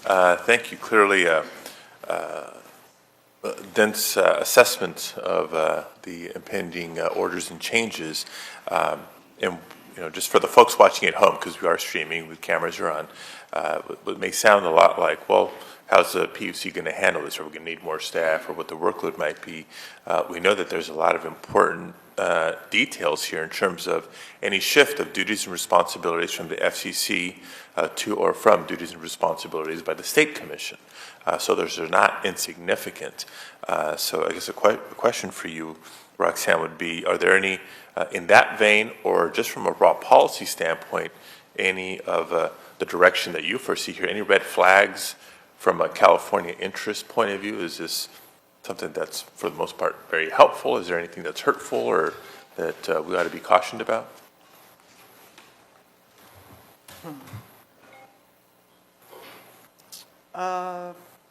Thank you. Clearly, a dense assessment of the impending orders and changes. And just for the folks watching at home, because we are streaming, the cameras are on, it may sound a lot like, well, how's the PUC going to handle this? Are we going to need more staff, or what the workload might be? We know that there's a lot of important details here in terms of any shift of duties and responsibilities from the FCC to or from duties and responsibilities by the State Commission. So those are not insignificant. So I guess a question for you, Roxanne, would be, are there any, in that vein, or just from a raw policy standpoint, any of the direction that you foresee here, any red flags from a California interest point of view? Is this something that's, for the most part, very helpful? Is there anything that's hurtful or that we ought to be cautioned about?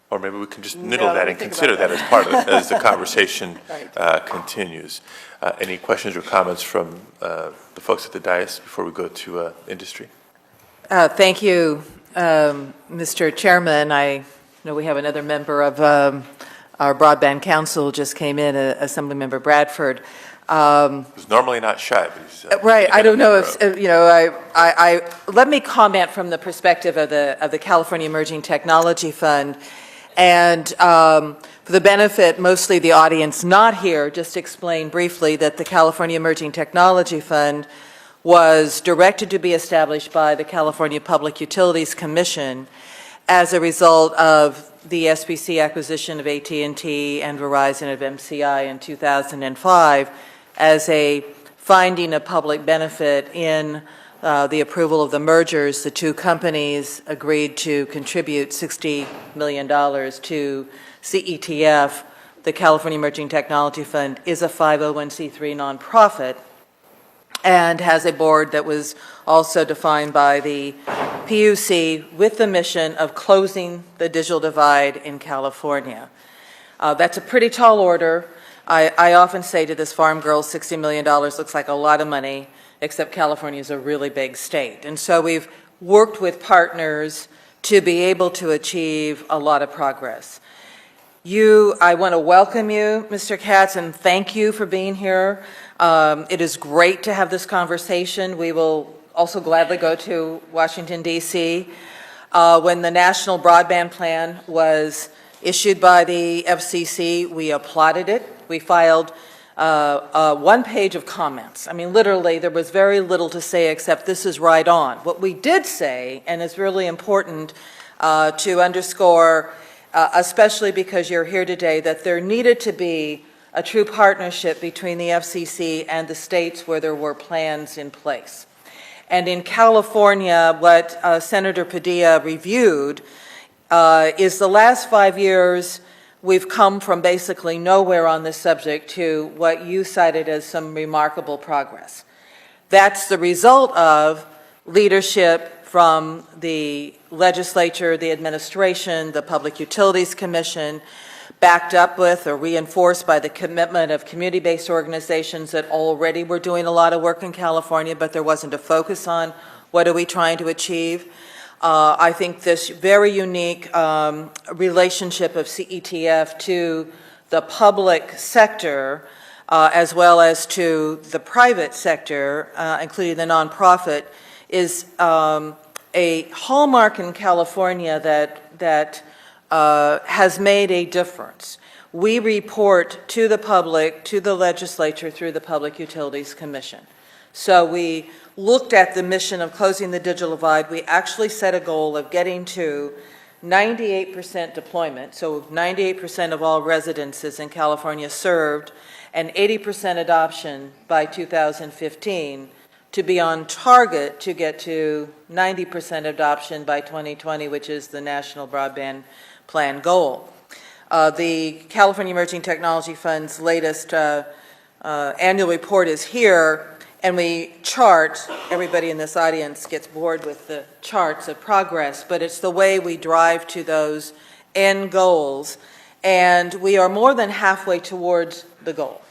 Or maybe we can just niddle that and consider that as part of it as the conversation continues. Any questions or comments from the folks at the dais before we go to industry? Thank you, Mr. Chairman. I know we have another member of our Broadband Council just came in, Assemblymember Bradford. Who's normally not shy, but he's right. I don't know if I let me comment from the perspective of the California Emerging Technology Fund, and for the benefit mostly the audience not here, just explain briefly that the California Emerging Technology Fund was directed to be established by the California Public Utilities Commission as a result of the SBC acquisition of AT&T and Verizon of MCI in 2005 as a finding of public benefit in the approval of the mergers. The two companies agreed to contribute $60 million to CETF. The California Emerging Technology Fund is a 501c3 nonprofit and has a board that was also defined by the PUC with the mission of closing the digital divide in California. That's a pretty tall order. I often say to this farm girl, $60 million looks like a lot of money, except California is a really big state. And so we've worked with partners to be able to achieve a lot of progress. I want to welcome you, Mr. Katz, and thank you for being here. It is great to have this conversation. We will also gladly go to Washington, D.C. When the National Broadband Plan was issued by the FCC, we applauded it. We filed one page of comments. I mean, literally, there was very little to say except this is right on. What we did say, and it's really important to underscore, especially because you're here today, that there needed to be a true partnership between the FCC and the states where there were plans in place. And in California, what Senator Padilla reviewed is the last 5 years we've come from basically nowhere on this subject to what you cited as some remarkable progress. That's the result of leadership from the legislature, the administration, the Public Utilities Commission, backed up with or reinforced by the commitment of community-based organizations that already were doing a lot of work in California, but there wasn't a focus on what are we trying to achieve. I think this very unique relationship of CETF to the public sector as well as to the private sector, including the nonprofit, is a hallmark in California that has made a difference. We report to the public, to the legislature through the Public Utilities Commission. So we looked at the mission of closing the digital divide. We actually set a goal of getting to 98% deployment, so 98% of all residences in California served, and 80% adoption by 2015, to be on target to get to 90% adoption by 2020, which is the National Broadband Plan goal. The California Emerging Technology Fund's latest annual report is here, and we chart, everybody in this audience gets bored with the charts of progress, but it's the way we drive to those end goals, and we are more than halfway towards the goal.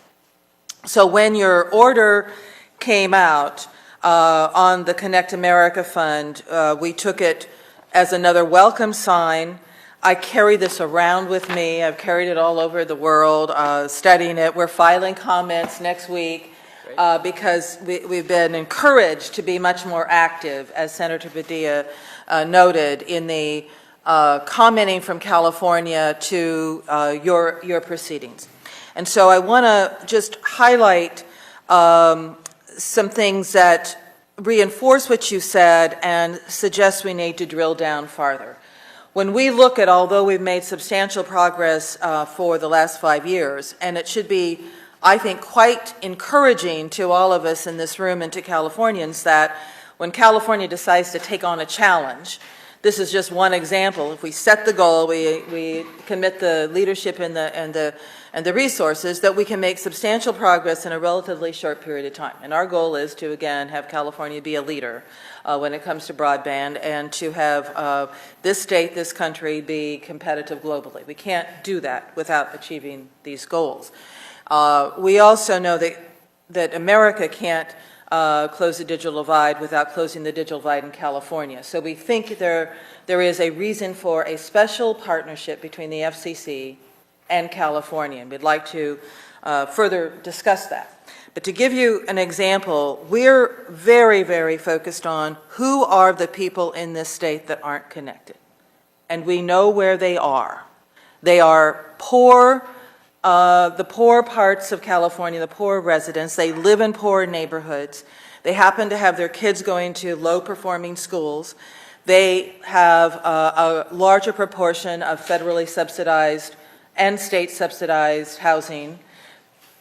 So when your order came out on the Connect America Fund, we took it as another welcome sign. I carry this around with me. I've carried it all over the world, studying it. We're filing comments next week because we've been encouraged to be much more active, as Senator Padilla noted, in the commenting from California to your proceedings. And so I want to just highlight some things that reinforce what you said and suggest we need to drill down farther. When we look at, although we've made substantial progress for the last 5 years, and it should be, I think, quite encouraging to all of us in this room and to Californians that when California decides to take on a challenge, this is just one example. If we set the goal, we commit the leadership and the resources, that we can make substantial progress in a relatively short period of time. And our goal is to, again, have California be a leader when it comes to broadband, and to have this state, this country, be competitive globally. We can't do that without achieving these goals. We also know that America can't close the digital divide without closing the digital divide in California. So we think there is a reason for a special partnership between the FCC and California, and we'd like to further discuss that. But to give you an example, we're very, very focused on who are the people in this state that aren't connected. And we know where they are. They are poor, the poor parts of California, the poor residents. They live in poor neighborhoods. They happen to have their kids going to low-performing schools. They have a larger proportion of federally subsidized and state-subsidized housing.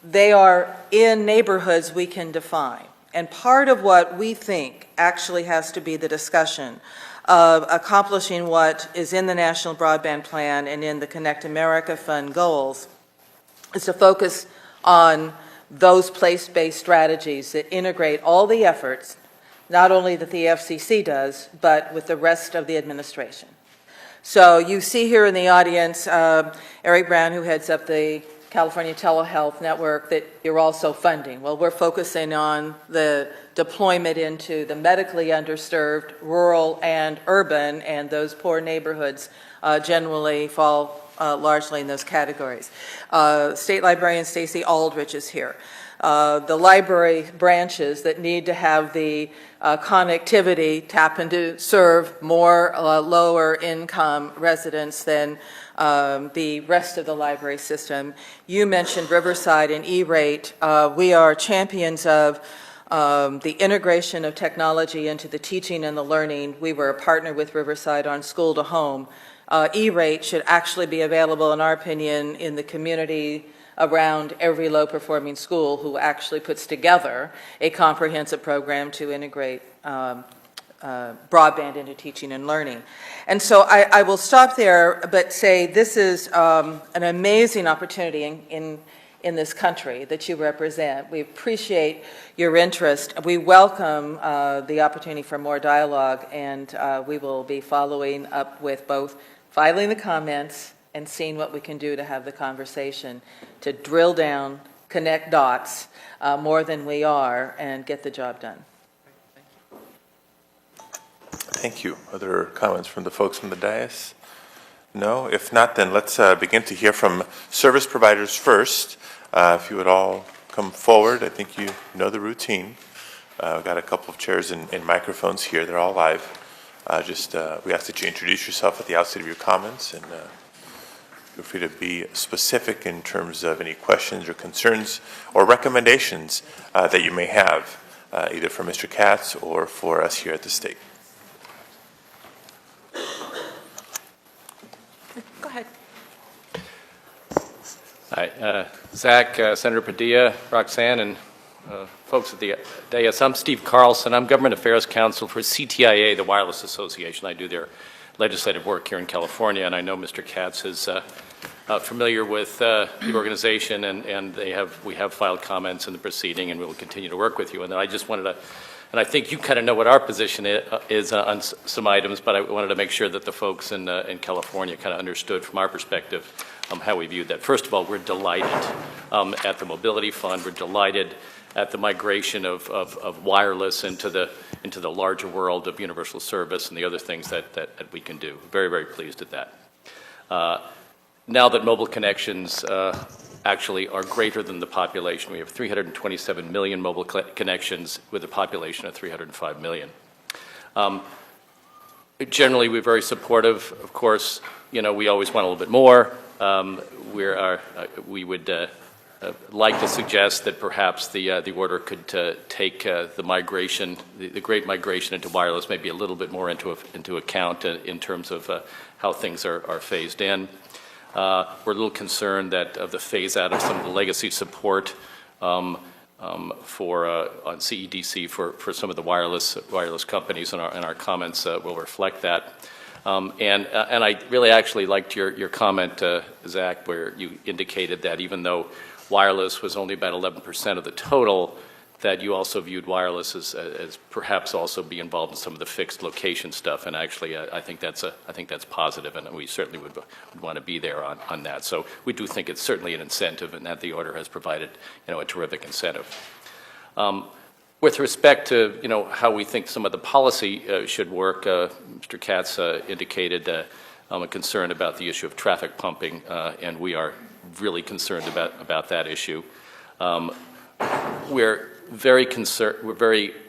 They are in neighborhoods we can define. And part of what we think actually has to be the discussion of accomplishing what is in the National Broadband Plan and in the Connect America Fund goals is to focus on those place-based strategies that integrate all the efforts, not only that the FCC does, but with the rest of the administration. So you see here in the audience Eric Brown, who heads up the California Telehealth Network, that you're also funding. Well, we're focusing on the deployment into the medically underserved, rural and urban, and those poor neighborhoods generally fall largely in those categories. State Librarian Stacy Aldrich is here. The library branches that need to have the connectivity tap into serve more lower income residents than the rest of the library system. You mentioned Riverside and E-rate. We are champions of the integration of technology into the teaching and the learning. We were a partner with Riverside on School to Home. E-rate should actually be available, in our opinion, in the community around every low-performing school who actually puts together a comprehensive program to integrate broadband into teaching and learning. And so I will stop there, but say this is an amazing opportunity in this country that you represent. We appreciate your interest. We welcome the opportunity for more dialogue, and we will be following up with both filing the comments and seeing what we can do to have the conversation, to drill down, connect dots more than we are, and get the job done. Thank you. Other comments from the folks from the dais? No? If not, then let's begin to hear from service providers first. If you would all come forward, I think you know the routine. We've got a couple of chairs and microphones here. They're all live. We ask that you introduce yourself at the outset of your comments, and feel free to be specific in terms of any questions or concerns or recommendations that you may have, either for Mr. Katz or for us here at the state. Go ahead. Hi, Zach, Senator Padilla, Roxanne, and folks at the dais. I'm Steve Carlson. I'm Government Affairs Counsel for CTIA, the Wireless Association. I do their legislative work here in California, and I know Mr. Katz is familiar with the organization, and we have filed comments in the proceeding, and we will continue to work with you. And then I just wanted to, and I think you kind of know what our position is on some items, but I wanted to make sure that the folks in California kind of understood from our perspective how we viewed that. First of all, we're delighted at the Mobility Fund. We're delighted at the migration of wireless into the larger world of universal service and the other things that we can do. Very, very pleased at that. Now that mobile connections actually are greater than the population, we have 327 million mobile connections with a population of 305 million. Generally, we're very supportive. Of course, you know, we always want a little bit more. We would like to suggest that perhaps the order could take the migration, the great migration into wireless, maybe a little bit more into account in terms of how things are phased in. We're a little concerned that of the phase out of some of the legacy support on CEDC for some of the wireless companies, and our comments will reflect that. And I really actually liked your comment, Zach, where you indicated that even though wireless was only about 11% of the total, that you also viewed wireless as perhaps also be involved in some of the fixed location stuff. And actually, I think that's positive, and we certainly would want to be there on that. So we do think it's certainly an incentive, and that the order has provided, you know, a terrific incentive. With respect to, you know, how we think some of the policy should work, Mr. Katz indicated a concern about the issue of traffic pumping, and we are really concerned about that issue. We're very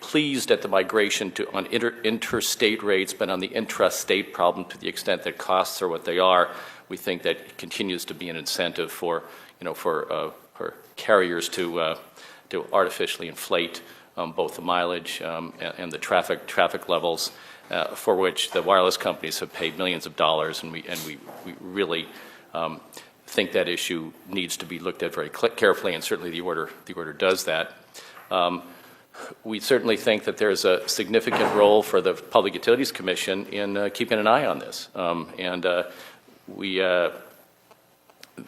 pleased at the migration on interstate rates, but on the intrastate problem, to the extent that costs are what they are, we think that it continues to be an incentive for, you know, for carriers to artificially inflate both the mileage and the traffic levels, for which the wireless companies have paid millions of dollars, and we really think that issue needs to be looked at very carefully, and certainly the order does that. We certainly think that there's a significant role for the Public Utilities Commission in keeping an eye on this,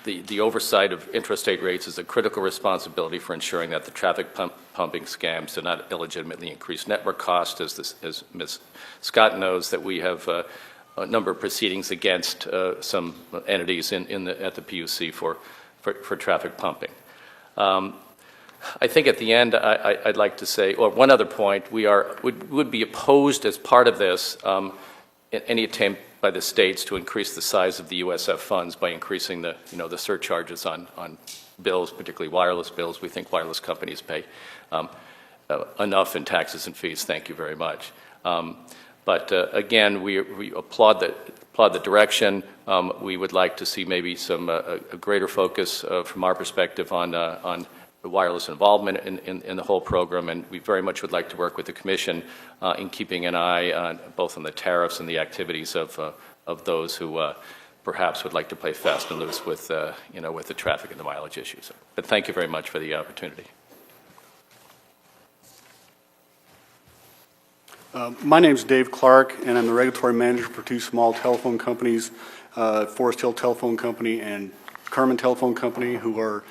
the oversight of intrastate rates is a critical responsibility for ensuring that the traffic pumping scams do not illegitimately increase network costs. As Ms. Scott knows, that we have a number of proceedings against some entities at the PUC for traffic pumping. I think at the end, I'd like to say, or one other point, we would be opposed as part of this any attempt by the states to increase the size of the USF funds by increasing the surcharges on bills, particularly wireless bills. We think wireless companies pay enough in taxes and fees. Thank you very much. But again, we applaud the direction. We would like to see maybe some a greater focus from our perspective on the wireless involvement in the whole program, and we very much would like to work with the Commission in keeping an eye on both on the tariffs and the activities of those who perhaps would like to play fast and loose with with the traffic and the mileage issues. But thank you very much for the opportunity. My name is Dave Clark, and I'm the regulatory manager for two small telephone companies, Forest Hill Telephone Company and Carmen Telephone Company, who are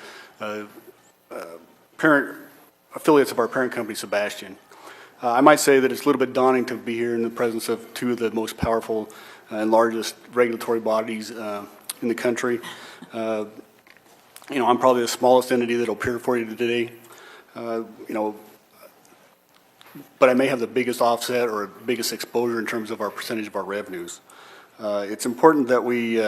parent affiliates of our parent company, Sebastian. I might say that it's a little bit daunting to be here in the presence of two of the most powerful and largest regulatory bodies in the country. I'm probably the smallest entity that will appear for you today. But I may have the biggest offset or biggest exposure in terms of our percentage of our revenues. It's important that we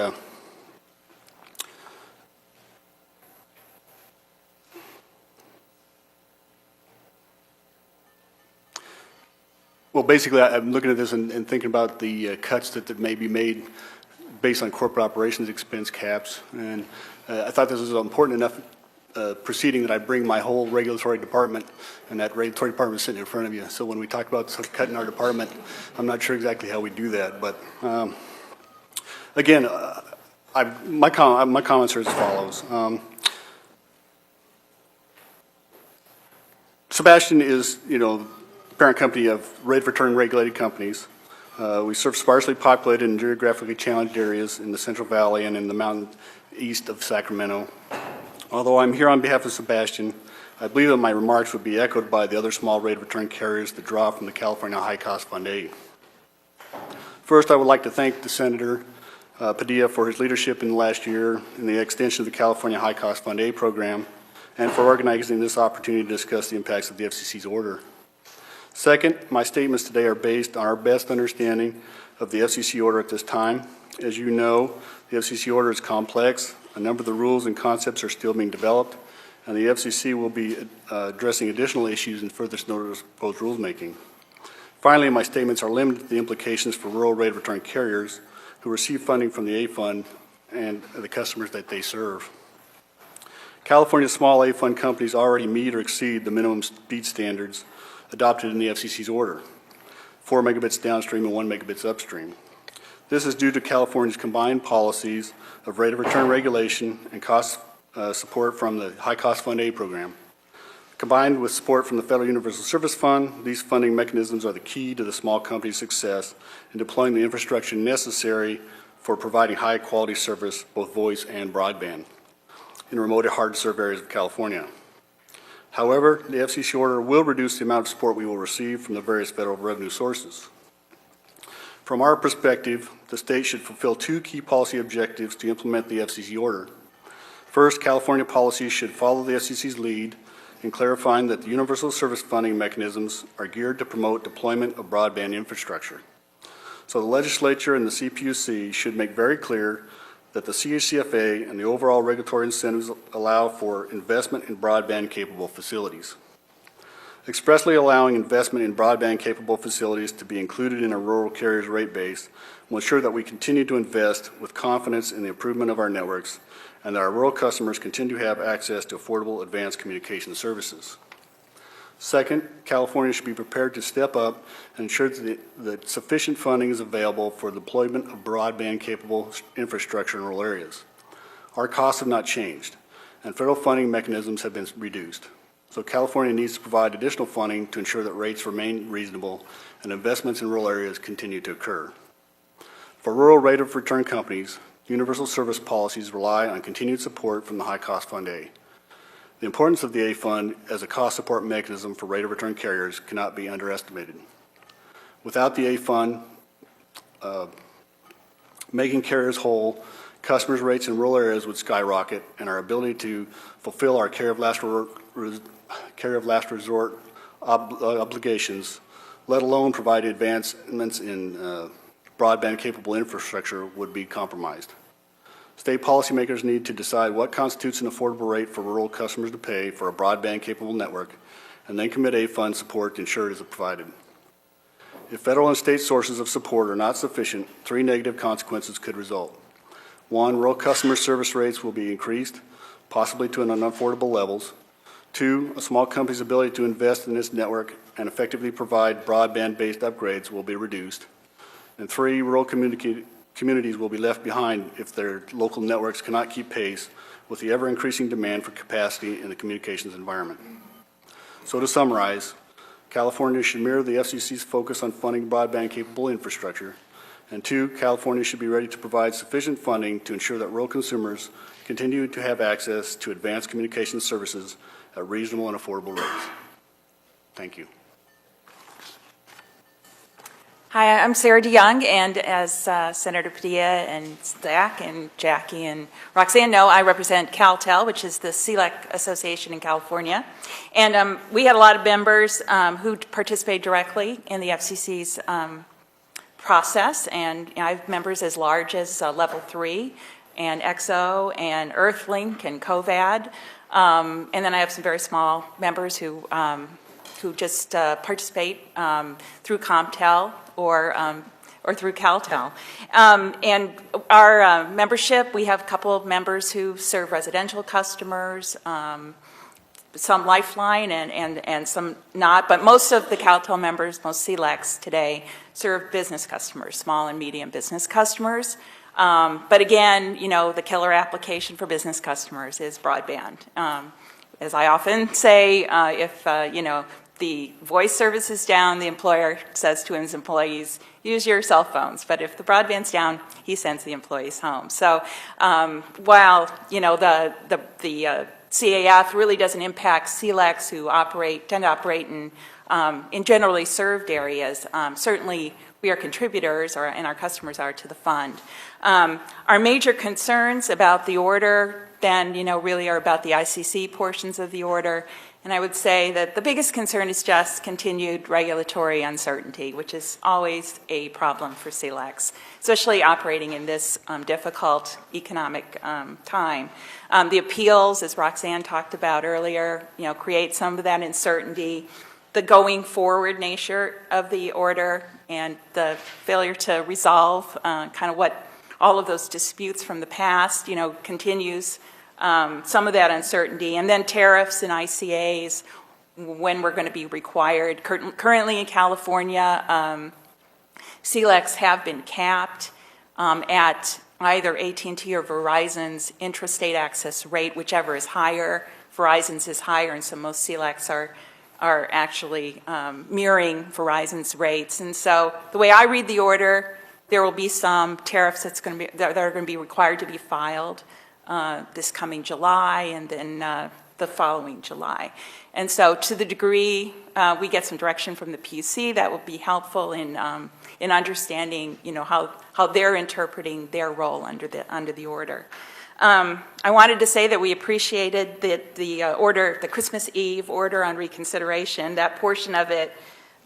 well, basically, I'm looking at this and thinking about the cuts that may be made based on corporate operations expense caps. And I thought this was an important enough proceeding that I bring my whole regulatory department, and that regulatory department is sitting in front of you. So when we talk about cutting our department, I'm not sure exactly how we do that. But again, my comments are as follows. Sebastian is, parent company of rate of return regulated companies. We serve sparsely populated and geographically challenged areas in the Central Valley and in the mountain east of Sacramento. Although I'm here on behalf of Sebastian, I believe that my remarks would be echoed by the other small rate of return carriers that draw from the California High Cost Fund A. First, I would like to thank the Senator Padilla for his leadership in the last year in the extension of the California High Cost Fund A program and for organizing this opportunity to discuss the impacts of the FCC's order. Second, my statements today are based on our best understanding of the FCC order at this time. As you know, the FCC order is complex. A number of the rules and concepts are still being developed, and the FCC will be addressing additional issues in further notice of proposed rulemaking. Finally, my statements are limited to the implications for rural rate of return carriers who receive funding from the A Fund and the customers that they serve. California's small A Fund companies already meet or exceed the minimum speed standards adopted in the FCC's order, 4 megabits downstream and 1 megabits upstream. This is due to California's combined policies of rate of return regulation and cost support from the High Cost Fund A program. Combined with support from the Federal Universal Service Fund, these funding mechanisms are the key to the small company's success in deploying the infrastructure necessary for providing high-quality service, both voice and broadband, in remote and hard-to-serve areas of California. However, the FCC order will reduce the amount of support we will receive from the various federal revenue sources. From our perspective, the state should fulfill 2 key policy objectives to implement the FCC order. First, California policies should follow the FCC's lead in clarifying that the universal service funding mechanisms are geared to promote deployment of broadband infrastructure. So the legislature and the CPUC should make very clear that the CHCFA and the overall regulatory incentives allow for investment in broadband-capable facilities. Expressly allowing investment in broadband-capable facilities to be included in a rural carrier's rate base will ensure that we continue to invest with confidence in the improvement of our networks and that our rural customers continue to have access to affordable advanced communication services. Second, California should be prepared to step up and ensure that sufficient funding is available for the deployment of broadband-capable infrastructure in rural areas. Our costs have not changed, and federal funding mechanisms have been reduced. So California needs to provide additional funding to ensure that rates remain reasonable and investments in rural areas continue to occur. For rural rate of return companies, universal service policies rely on continued support from the High Cost Fund A. The importance of the A Fund as a cost support mechanism for rate of return carriers cannot be underestimated. Without the A Fund making carriers whole, customers' rates in rural areas would skyrocket, and our ability to fulfill our care of last resort obligations, let alone provide advancements in broadband-capable infrastructure, would be compromised. State policymakers need to decide what constitutes an affordable rate for rural customers to pay for a broadband-capable network, and then commit A Fund support to ensure it is provided. If federal and state sources of support are not sufficient, 3 negative consequences could result. 1, rural customer service rates will be increased, possibly to unaffordable levels. 2, a small company's ability to invest in this network and effectively provide broadband-based upgrades will be reduced. And 3, rural communities will be left behind if their local networks cannot keep pace with the ever-increasing demand for capacity in the communications environment. So to summarize, California should mirror the FCC's focus on funding broadband-capable infrastructure. And 2, California should be ready to provide sufficient funding to ensure that rural consumers continue to have access to advanced communication services at reasonable and affordable rates. Thank you. Hi, I'm Sarah DeYoung, and as Senator Padilla and Zach and Jackie and Roxanne know, I represent CalTel, which is the CLEC Association in California. And we had a lot of members who participate directly in the FCC's process, and I have members as large as Level 3 and EXO and Earthlink and COVAD, and then I have some very small members who just participate through ComTel or through CalTel. And our membership, we have a couple of members who serve residential customers, some Lifeline and some not, but most of the CalTel members, most CLECs today, serve business customers, small and medium business customers. But again, you know, the killer application for business customers is broadband. As I often say, if, you know, the voice service is down, the employer says to his employees, use your cell phones. But if the broadband's down, he sends the employees home. So while, you know, the CAF really doesn't impact CLECs who tend to operate in generally served areas, certainly we are contributors, and our customers are, to the fund. Our major concerns about the order than, really are about the ICC portions of the order. And I would say that the biggest concern is just continued regulatory uncertainty, which is always a problem for CLECs, especially operating in this difficult economic time. The appeals, as Roxanne talked about earlier, create some of that uncertainty. The going forward nature of the order and the failure to resolve kind of what all of those disputes from the past, continues some of that uncertainty. And then tariffs and ICAs, when we're going to be required. Currently in California, CLECs have been capped at either AT&T or Verizon's intrastate access rate, whichever is higher. Verizon's is higher, and so most CLECs are actually mirroring Verizon's rates. And so the way I read the order, there will be some tariffs that are going to be required to be filed this coming July and then the following July. And so to the degree we get some direction from the PUC, that will be helpful in understanding, how they're interpreting their role under the order. I wanted to say that we appreciated the Christmas Eve order on reconsideration, that portion of it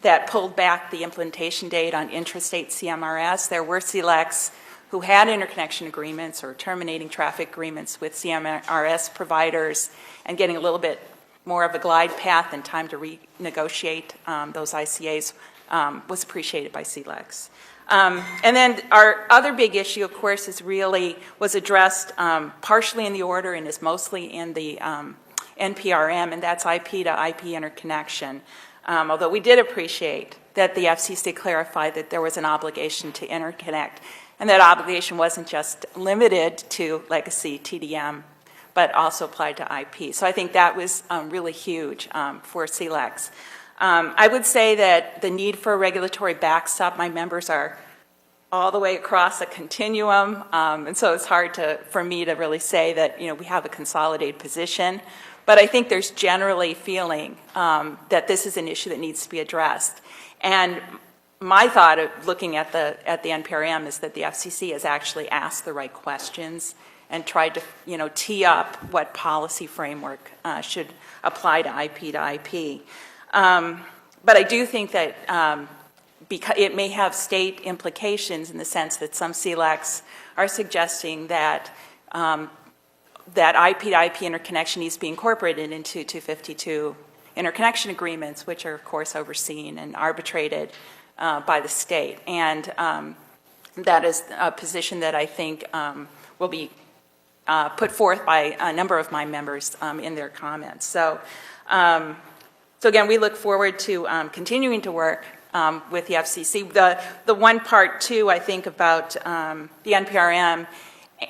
that pulled back the implementation date on intrastate CMRS. There were CLECs who had interconnection agreements or terminating traffic agreements with CMRS providers and getting a little bit more of a glide path and time to renegotiate those ICAs was appreciated by CLECs. And then our other big issue, of course, was addressed partially in the order and is mostly in the NPRM, and that's IP to IP interconnection. Although we did appreciate that the FCC clarified that there was an obligation to interconnect, and that obligation wasn't just limited to legacy TDM, but also applied to IP. So I think that was really huge for CLECs. I would say that the need for a regulatory backstop, my members are all the way across a continuum, and so it's hard for me to really say that we have a consolidated position. But I think there's generally feeling that this is an issue that needs to be addressed. And my thought of looking at the NPRM is that the FCC has actually asked the right questions and tried to tee up what policy framework should apply to IP. But I do think that because it may have state implications in the sense that some CLECs are suggesting that that IP to IP interconnection needs to be incorporated into 252 interconnection agreements, which are, of course, overseen and arbitrated by the state. And that is a position that I think will be put forth by a number of my members in their comments. So again, we look forward to continuing to work with the FCC. The one part, too, I think about the NPRM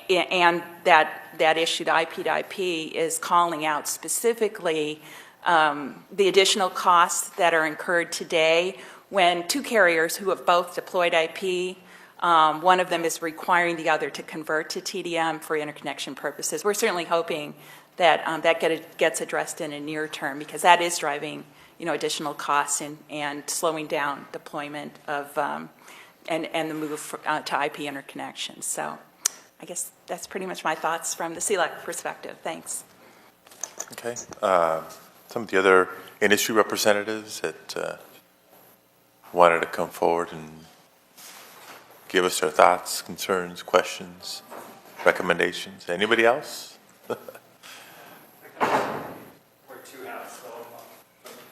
and that issue to IP is calling out specifically the additional costs that are incurred today when two carriers who have both deployed IP, one of them is requiring the other to convert to TDM for interconnection purposes. We're certainly hoping that that gets addressed in a near term, because that is driving additional costs and slowing down deployment of and the move to IP interconnection. So I guess that's pretty much my thoughts from the CLEC perspective. Thanks. Okay. Some of the other industry representatives that wanted to come forward and give us their thoughts, concerns, questions, recommendations. Anybody else? Wear two hats, so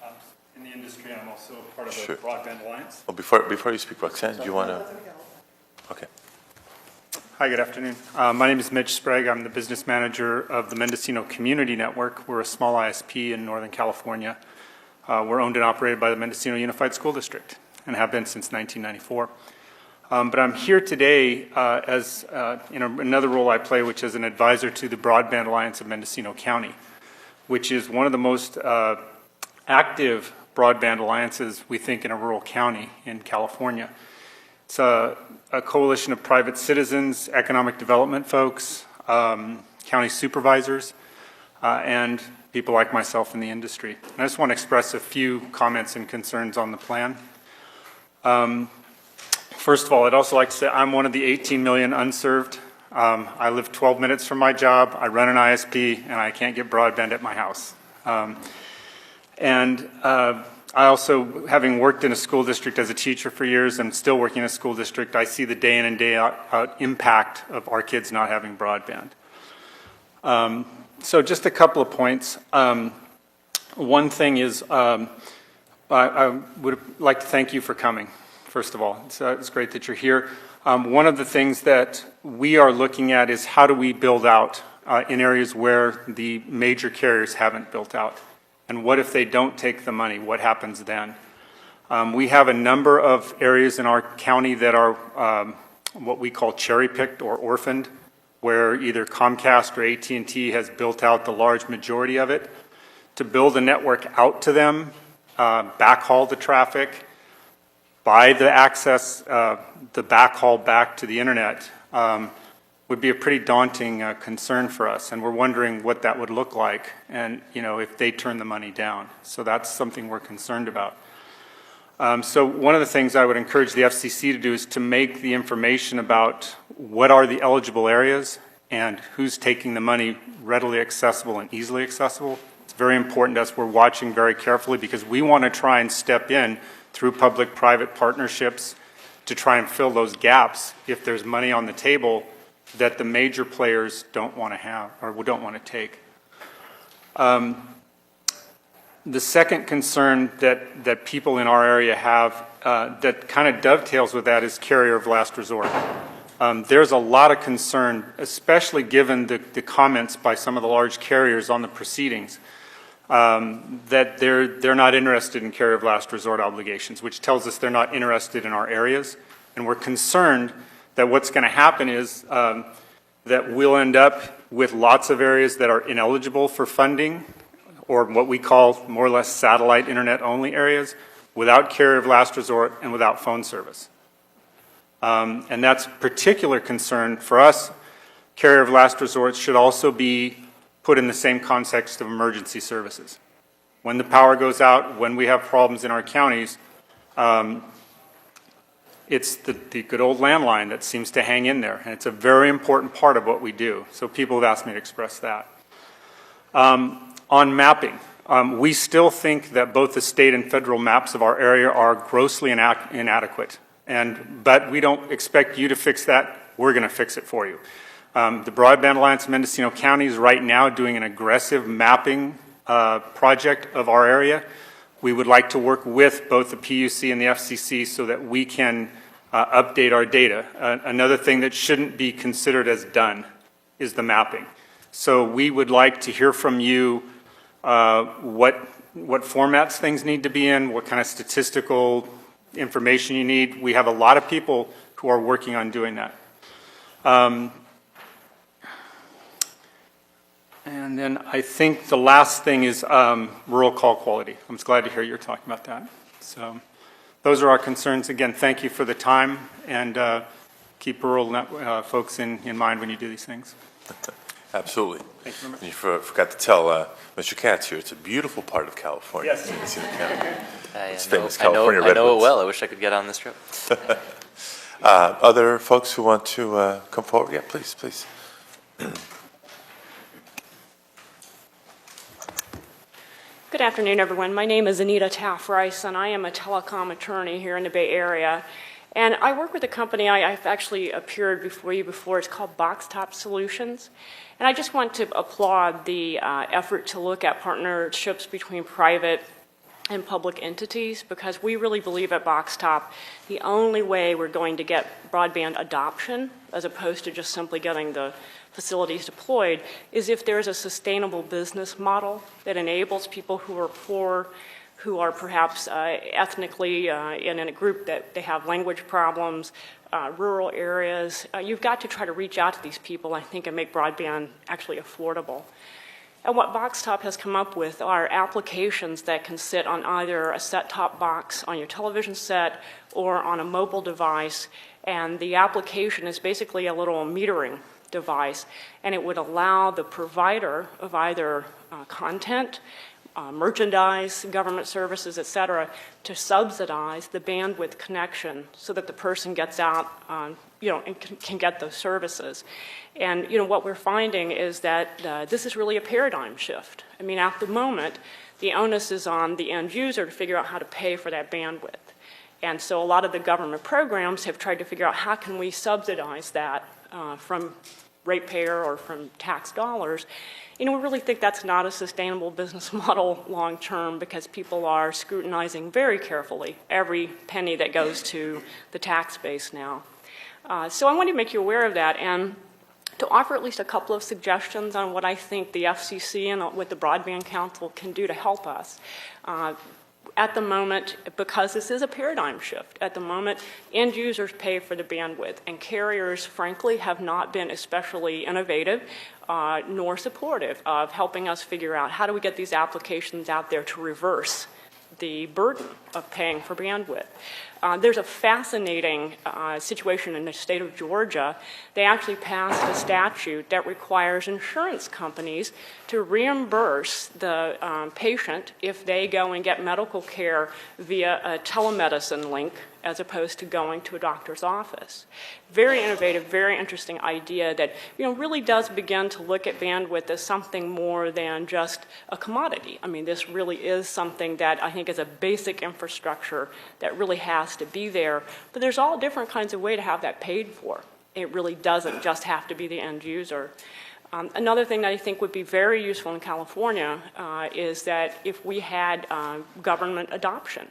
I'm in the industry, and I'm also part of the Broadband Alliance. Well, before you speak, Roxanne, do you want to? Okay. Hi, good afternoon. My name is Mitch Sprague. I'm the business manager of the Mendocino Community Network. We're a small ISP in Northern California. We're owned and operated by the Mendocino Unified School District and have been since 1994. But I'm here today as in another role I play, which is an advisor to the Broadband Alliance of Mendocino County, which is one of the most active broadband alliances, we think, in a rural county in California. It's a coalition of private citizens, economic development folks, county supervisors, and people like myself in the industry. And I just want to express a few comments and concerns on the plan. First of all, I'd also like to say I'm one of the 18 million unserved I live 12 minutes from my job, I run an ISP, and I can't get broadband at my house. I also, having worked in a school district as a teacher for years and still working in a school district, I see the day in and day out impact of our kids not having broadband. So just a couple of points. One thing is, I would like to thank you for coming, first of all. It's great that you're here. One of the things that we are looking at is how do we build out in areas where the major carriers haven't built out? And what if they don't take the money? What happens then? We have a number of areas in our county that are what we call cherry-picked or orphaned, where either Comcast or AT&T has built out the large majority of it. To build a network out to them, backhaul the traffic, buy the access, the backhaul back to the internet, would be a pretty daunting concern for us, and we're wondering what that would look like, and if they turn the money down. So that's something we're concerned about. So one of the things I would encourage the FCC to do is to make the information about what are the eligible areas and who's taking the money readily accessible and easily accessible. It's very important to us. We're watching very carefully because we want to try and step in through public-private partnerships to try and fill those gaps if there's money on the table that the major players don't want to have or don't want to take. The second concern that people in our area have that kind of dovetails with that is carrier of last resort. There's a lot of concern, especially given the comments by some of the large carriers on the proceedings, that they're not interested in carrier of last resort obligations, which tells us they're not interested in our areas. And we're concerned that what's going to happen is that we'll end up with lots of areas that are ineligible for funding, or what we call more or less satellite internet-only areas, without carrier of last resort and without phone service. And that's a particular concern for us. Carrier of last resort should also be put in the same context of emergency services. When the power goes out, when we have problems in our counties, it's the good old landline that seems to hang in there, and it's a very important part of what we do. So people have asked me to express that. On mapping, we still think that both the state and federal maps of our area are grossly inadequate, but we don't expect you to fix that. We're going to fix it for you. The Broadband Alliance of Mendocino County is right now doing an aggressive mapping project of our area. We would like to work with both the PUC and the FCC so that we can update our data. Another thing that shouldn't be considered as done is the mapping. So we would like to hear from you what formats things need to be in, what kind of statistical information you need. We have a lot of people who are working on doing that. And then I think the last thing is rural call quality. I'm just glad to hear you're talking about that. So those are our concerns. Again, thank you for the time, and keep rural folks in mind when you do these things. Absolutely. Thank you very much. And you forgot to tell Mr. Katz here, it's a beautiful part of California. Yes. Mendocino County. It's I famous know, California I know it redwoods. well. I wish I could get on this trip. Other folks who want to come forward? Yeah, please, please. Good afternoon, everyone. My name is Anita Taft-Rice, and I am a telecom attorney here in the Bay Area. And I work with a company I've actually appeared before you before. It's called Box Top Solutions. And I just want to applaud the effort to look at partnerships between private and public entities, because we really believe at Box Top the only way we're going to get broadband adoption, as opposed to just simply getting the facilities deployed, is if there's a sustainable business model that enables people who are poor, who are perhaps ethnically in a group that they have language problems, rural areas. You've got to try to reach out to these people, I think, and make broadband actually affordable. And what Box Top has come up with are applications that can sit on either a set-top box on your television set or on a mobile device, and the application is basically a little metering device, and it would allow the provider of either content merchandise, government services, et cetera, to subsidize the bandwidth connection so that the person gets out, and can get those services. And, what we're finding is that this is really a paradigm shift. I mean, at the moment, the onus is on the end user to figure out how to pay for that bandwidth. And so a lot of the government programs have tried to figure out how can we subsidize that from ratepayer or from tax dollars. We really think that's not a sustainable business model long term because people are scrutinizing very carefully every penny that goes to the tax base now. So I wanted to make you aware of that and to offer at least a couple of suggestions on what I think the FCC and what the Broadband Council can do to help us. At the moment, because this is a paradigm shift, at the moment, end users pay for the bandwidth, and carriers, frankly, have not been especially innovative nor supportive of helping us figure out how do we get these applications out there to reverse the burden of paying for bandwidth. There's a fascinating situation in the state of Georgia. They actually passed a statute that requires insurance companies to reimburse the patient if they go and get medical care via a telemedicine link as opposed to going to a doctor's office. Very innovative, very interesting idea that really does begin to look at bandwidth as something more than just a commodity. I mean, this really is something that I think is a basic infrastructure that really has to be there. But there's all different kinds of way to have that paid for. It really doesn't just have to be the end user. Another thing that I think would be very useful in California is that if we had government adoption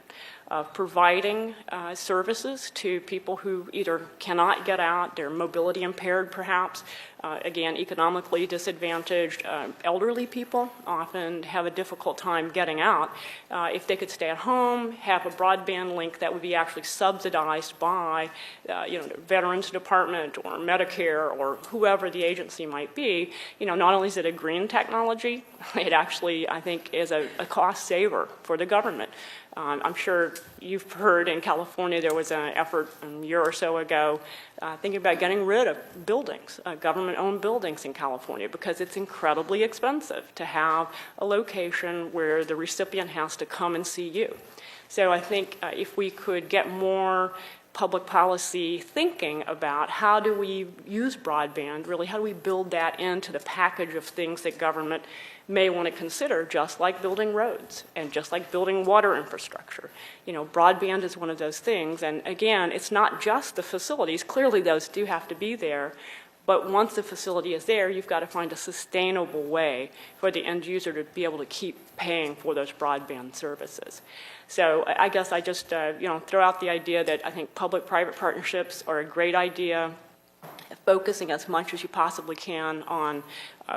of providing services to people who either cannot get out, they're mobility impaired perhaps, again, economically disadvantaged, elderly people often have a difficult time getting out. If they could stay at home, have a broadband link that would be actually subsidized by the Veterans Department or Medicare or whoever the agency might be, not only is it a green technology, it actually, I think, is a cost saver for the government. I'm sure you've heard in California there was an effort a year or so ago thinking about getting rid of buildings, government-owned buildings in California, because it's incredibly expensive to have a location where the recipient has to come and see you. So I think if we could get more public policy thinking about how do we use broadband, really how do we build that into the package of things that government may want to consider, just like building roads and just like building water infrastructure. Broadband is one of those things, and again, it's not just the facilities. Clearly those do have to be there, but once the facility is there, you've got to find a sustainable way for the end user to be able to keep paying for those broadband services. So I guess I just throw out the idea that I think public-private partnerships are a great idea, focusing as much as you possibly can on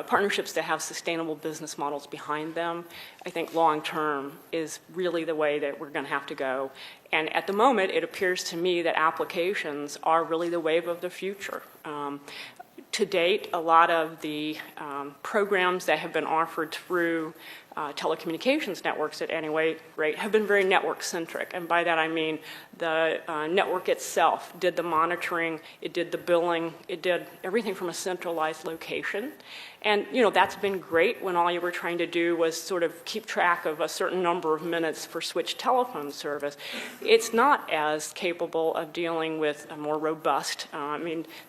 partnerships that have sustainable business models behind them. I think long-term is really the way that we're going to have to go. And at the moment, it appears to me that applications are really the wave of the future. To date, a lot of the programs that have been offered through telecommunications networks at any rate have been very network-centric. And by that I mean the network itself did the monitoring, it did the billing, it did everything from a centralized location. And that's been great when all you were trying to do was sort of keep track of a certain number of minutes for switch telephone service. It's not as capable of dealing with a more robust,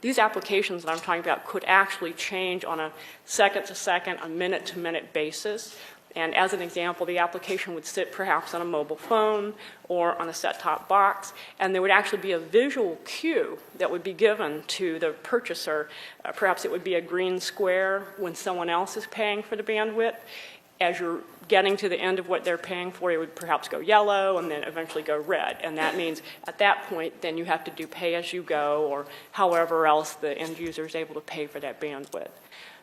these applications that I'm talking about could actually change on a second-to-second, a minute-to-minute basis. And as an example, the application would sit perhaps on a mobile phone or on a set-top box, and there would actually be a visual cue that would be given to the purchaser. Perhaps it would be a green square when someone else is paying for the bandwidth. As you're getting to the end of what they're paying for, it would perhaps go yellow and then eventually go red. And that means at that point, then you have to do pay-as-you-go or however else the end user is able to pay for that bandwidth.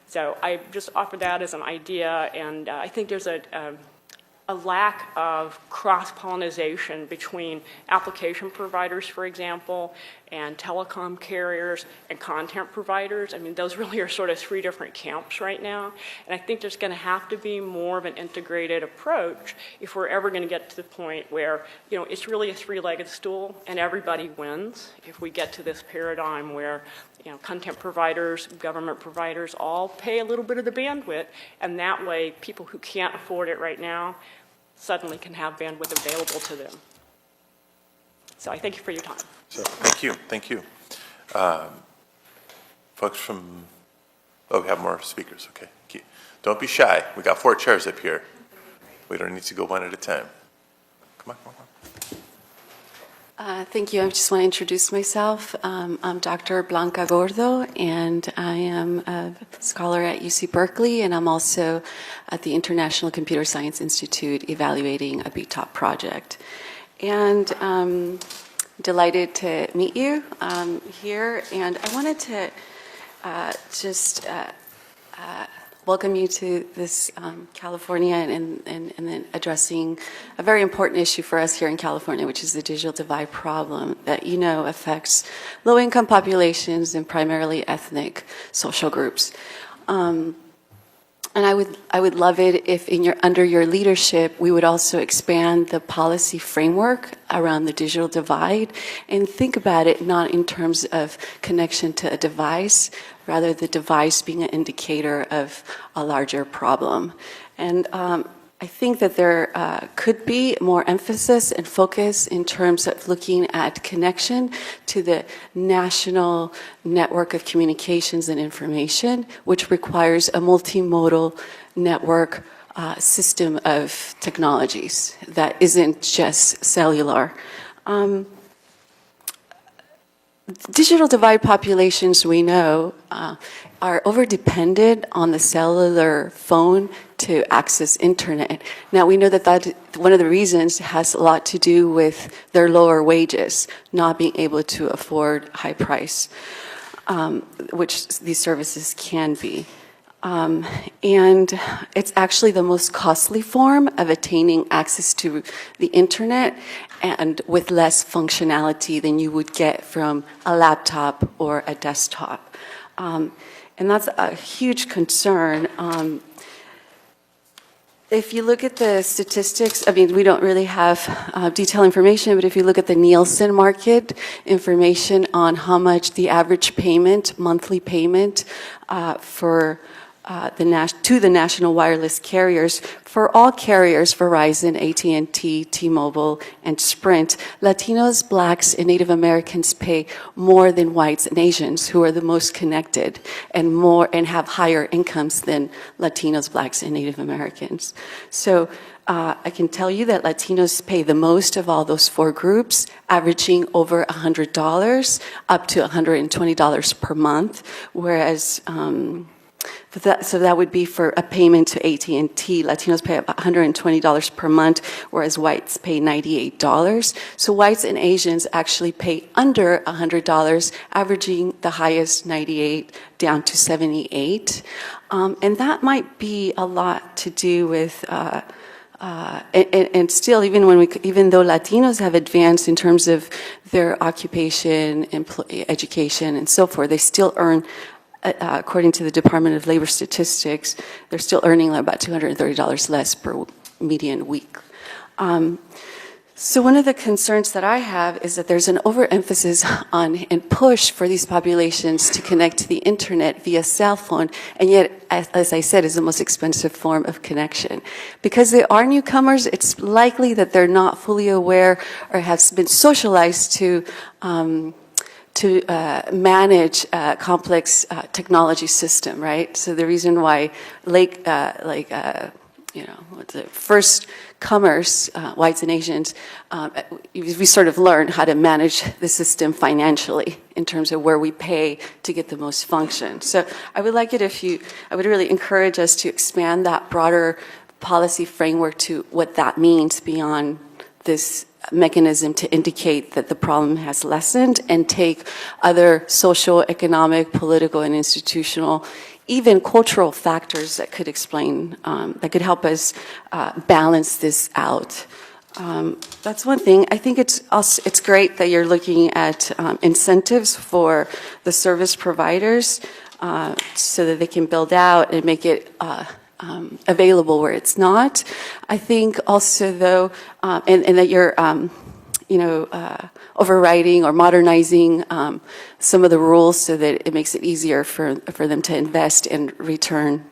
So I just offer that as an idea, and I think there's a lack of cross-pollination between application providers, for example, and telecom carriers and content providers. Those really are sort of three different camps right now. And I think there's going to have to be more of an integrated approach if we're ever going to get to the point where, it's really a three-legged stool and everybody wins. If we get to this paradigm where, content providers, government providers, all pay a little bit of the bandwidth, and that way people who can't afford it right now suddenly can have bandwidth available to them. So I thank you for your time. So, thank you. Folks from, we have more speakers, okay. Don't be shy. We got 4 chairs up here. We don't need to go one at a time. Come on. Thank you. I just want to introduce myself. I'm Dr. Blanca Gordo, and I am a scholar at UC Berkeley, and I'm also at the International Computer Science Institute evaluating a BTOP project. And delighted to meet you here, and I wanted to just welcome you to this California and then addressing a very important issue for us here in California, which is the digital divide problem that affects low-income populations and primarily ethnic social groups. And I would love it if under your leadership, we would also expand the policy framework around the digital divide and think about it not in terms of connection to a device, rather the device being an indicator of a larger problem. And I think that there could be more emphasis and focus in terms of looking at connection to the national network of communications and information, which requires a multimodal network system of technologies that isn't just cellular. Digital divide populations, we know, are over-dependent on the cellular phone to access internet. Now, we know that one of the reasons has a lot to do with their lower wages, not being able to afford high price, which these services can be. And it's actually the most costly form of attaining access to the internet and with less functionality than you would get from a laptop or a desktop. And that's a huge concern. If you look at the statistics, we don't really have detailed information, but if you look at the Nielsen market information on how much the average payment, monthly payment for to the national wireless carriers, for all carriers, Verizon, AT&T, T-Mobile, and Sprint, Latinos, Blacks, and Native Americans pay more than whites and Asians, who are the most connected and have higher incomes than Latinos, Blacks, and Native Americans. So I can tell you that Latinos pay the most of all those 4 groups, averaging over $100 up to $120 per month, whereas so that would be for a payment to AT&T. Latinos pay about $120 per month, whereas whites pay $98. So whites and Asians actually pay under $100, averaging the highest $98 down to $78. And that might be a lot to do with and still, even though Latinos have advanced in terms of their occupation, education, and so forth, they still earn, according to the Department of Labor Statistics, they're still earning about $230 less per median week. So one of the concerns that I have is that there's an overemphasis on and push for these populations to connect to the internet via cell phone, and yet, as I said, is the most expensive form of connection. Because they are newcomers, it's likely that they're not fully aware or have been socialized to manage a complex technology system, right? So the reason why first comers, whites and Asians, we sort of learn how to manage the system financially in terms of where we pay to get the most function. So I would like it I would really encourage us to expand that broader policy framework to what that means beyond this mechanism to indicate that the problem has lessened and take other social, economic, political, and institutional, even cultural factors that could explain, that could help us balance this out. That's one thing. I think it's great that you're looking at incentives for the service providers so that they can build out and make it available where it's not. I think also, though, and that you're overriding or modernizing some of the rules so that it makes it easier for them to invest and return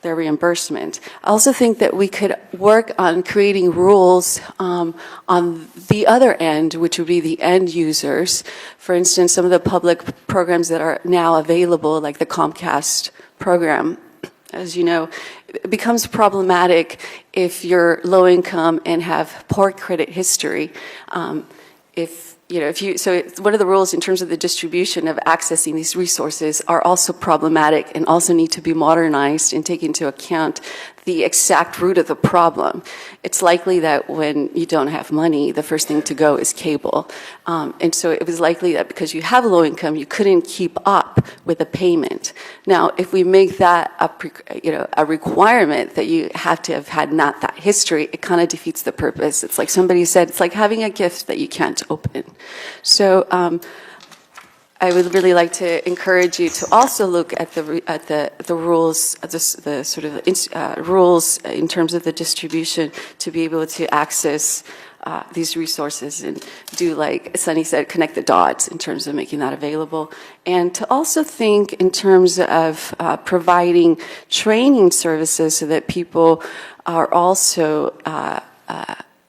their reimbursement. I also think that we could work on creating rules on the other end, which would be the end users. For instance, some of the public programs that are now available, like the Comcast program, as you know, it becomes problematic if you're low income and have poor credit history. So one of the rules in terms of the distribution of accessing these resources are also problematic and also need to be modernized and take into account the exact root of the problem. It's likely that when you don't have money, the first thing to go is cable. And so it was likely that because you have low income, you couldn't keep up with the payment. Now, if we make that a requirement that you have to have had not that history, it kind of defeats the purpose. It's like somebody said, it's like having a gift that you can't open. So I would really like to encourage you to also look at the rules, the sort of rules in terms of the distribution to be able to access these resources and do, like Sunne said, connect the dots in terms of making that available. And to also think in terms of providing training services so that people are also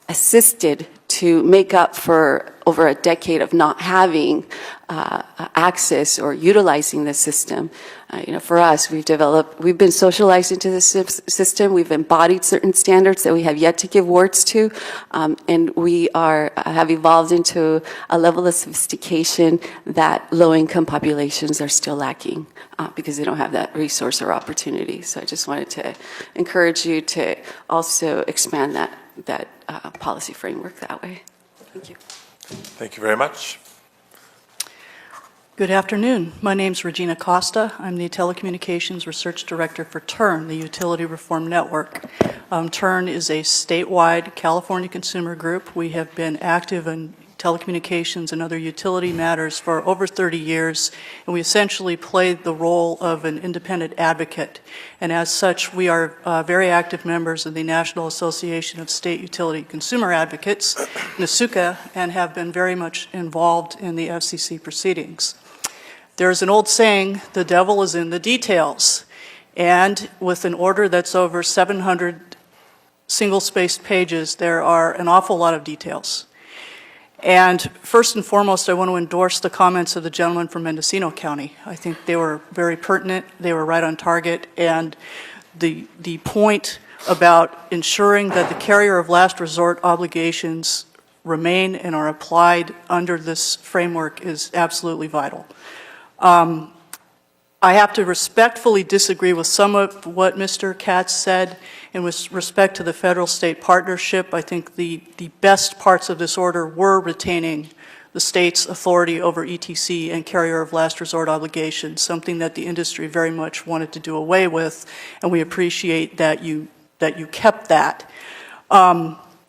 assisted to make up for over a decade of not having access or utilizing the system. For us, we've been socialized into the system. We've embodied certain standards that we have yet to give words to, and we have evolved into a level of sophistication that low-income populations are still lacking because they don't have that resource or opportunity. So I just wanted to encourage you to also expand that policy framework that way. Thank you. Thank you very much. Good afternoon. My name is Regina Costa. I'm the Telecommunications Research Director for TURN, the Utility Reform Network. TURN is a statewide California consumer group. We have been active in telecommunications and other utility matters for over 30 years, and we essentially played the role of an independent advocate. And as such, we are very active members of the National Association of State Utility Consumer Advocates, NASUCA, and have been very much involved in the FCC proceedings. There's an old saying, the devil is in the details. And with an order that's over 700 single-spaced pages, there are an awful lot of details. And first and foremost, I want to endorse the comments of the gentleman from Mendocino County. I think they were very pertinent, they were right on target, and the point about ensuring that the carrier of last resort obligations remain and are applied under this framework is absolutely vital. I have to respectfully disagree with some of what Mr. Katz said. And with respect to the federal-state partnership, I think the best parts of this order were retaining the state's authority over ETC and carrier of last resort obligations, something that the industry very much wanted to do away with, and we appreciate that you kept that.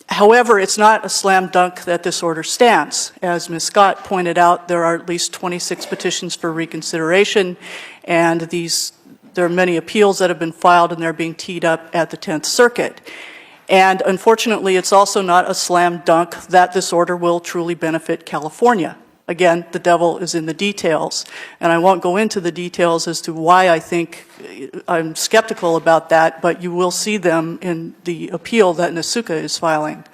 However, it's not a slam dunk that this order stands. As Ms. Scott pointed out, there are at least 26 petitions for reconsideration, and there are many appeals that have been filed, and they're being teed up at the 10th Circuit. And unfortunately, it's also not a slam dunk that this order will truly benefit California. Again, the devil is in the details. And I won't go into the details as to why I think I'm skeptical about that, but you will see them in the appeal that NASUCA is filing.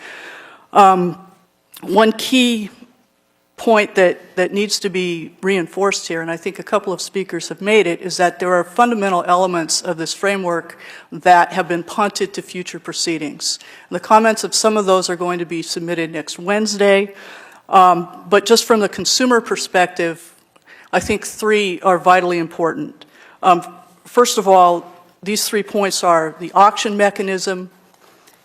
One key point that needs to be reinforced here, and I think a couple of speakers have made it, is that there are fundamental elements of this framework that have been punted to future proceedings. And the comments of some of those are going to be submitted next Wednesday. But just from the consumer perspective, I think three are vitally important. First of all, these 3 points are the auction mechanism,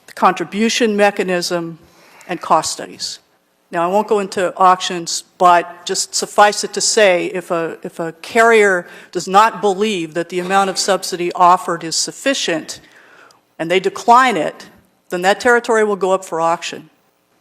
the contribution mechanism, and cost studies. Now, I won't go into auctions, but just suffice it to say, if a carrier does not believe that the amount of subsidy offered is sufficient, and they decline it, then that territory will go up for auction.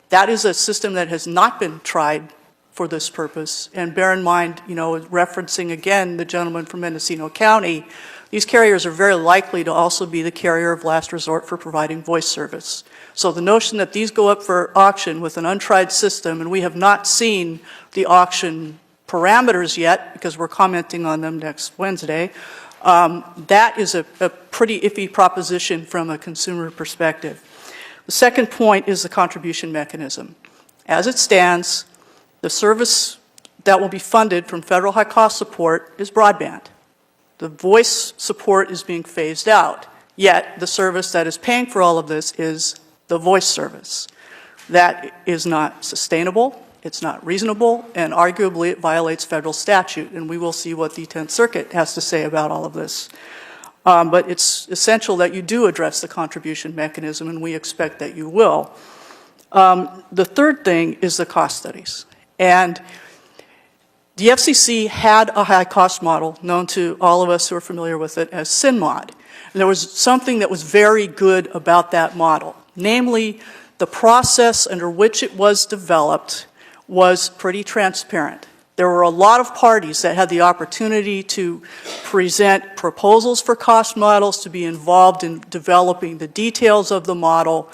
That is a system that has not been tried for this purpose. And bear in mind, referencing again the gentleman from Mendocino County, these carriers are very likely to also be the carrier of last resort for providing voice service. So the notion that these go up for auction with an untried system, and we have not seen the auction parameters yet, because we're commenting on them next Wednesday, that is a pretty iffy proposition from a consumer perspective. The second point is the contribution mechanism. As it stands, the service that will be funded from federal high-cost support is broadband. The voice support is being phased out, yet the service that is paying for all of this is the voice service. That is not sustainable, it's not reasonable, and arguably it violates federal statute, and we will see what the 10th Circuit has to say about all of this. But it's essential that you do address the contribution mechanism, and we expect that you will. The third thing is the cost studies. And the FCC had a high-cost model known to all of us who are familiar with it as SINMOD. And there was something that was very good about that model, namely the process under which it was developed was pretty transparent. There were a lot of parties that had the opportunity to present proposals for cost models, to be involved in developing the details of the model.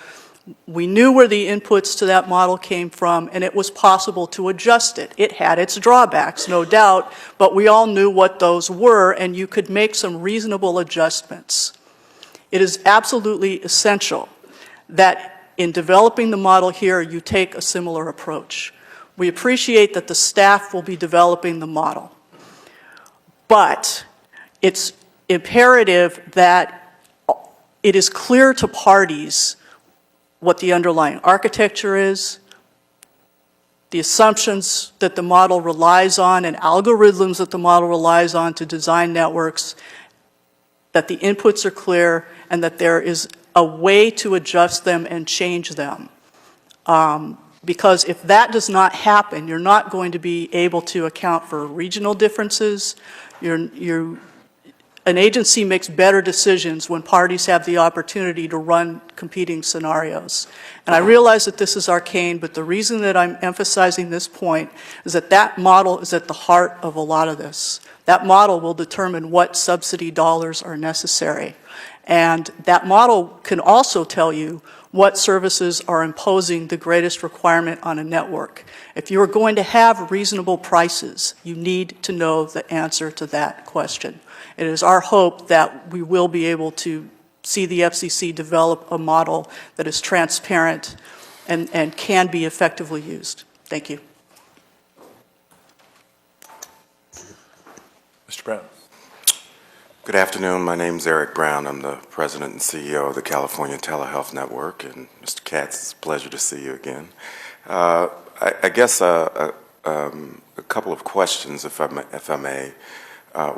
We knew where the inputs to that model came from, and it was possible to adjust it. It had its drawbacks, no doubt, but we all knew what those were, and you could make some reasonable adjustments. It is absolutely essential that in developing the model here, you take a similar approach. We appreciate that the staff will be developing the model, but it's imperative that it is clear to parties what the underlying architecture is, the assumptions that the model relies on, and algorithms that the model relies on to design networks, that the inputs are clear, and that there is a way to adjust them and change them. Because if that does not happen, you're not going to be able to account for regional differences. An agency makes better decisions when parties have the opportunity to run competing scenarios. And I realize that this is arcane, but the reason that I'm emphasizing this point is that that model is at the heart of a lot of this. That model will determine what subsidy dollars are necessary. And that model can also tell you what services are imposing the greatest requirement on a network. If you are going to have reasonable prices, you need to know the answer to that question. It is our hope that we will be able to see the FCC develop a model that is transparent and can be effectively used. Thank you. Mr. Brown. Good afternoon. My name is Eric Brown. I'm the president and CEO of the California Telehealth Network. And Mr. Katz, it's a pleasure to see you again. I guess a couple of questions, if I may,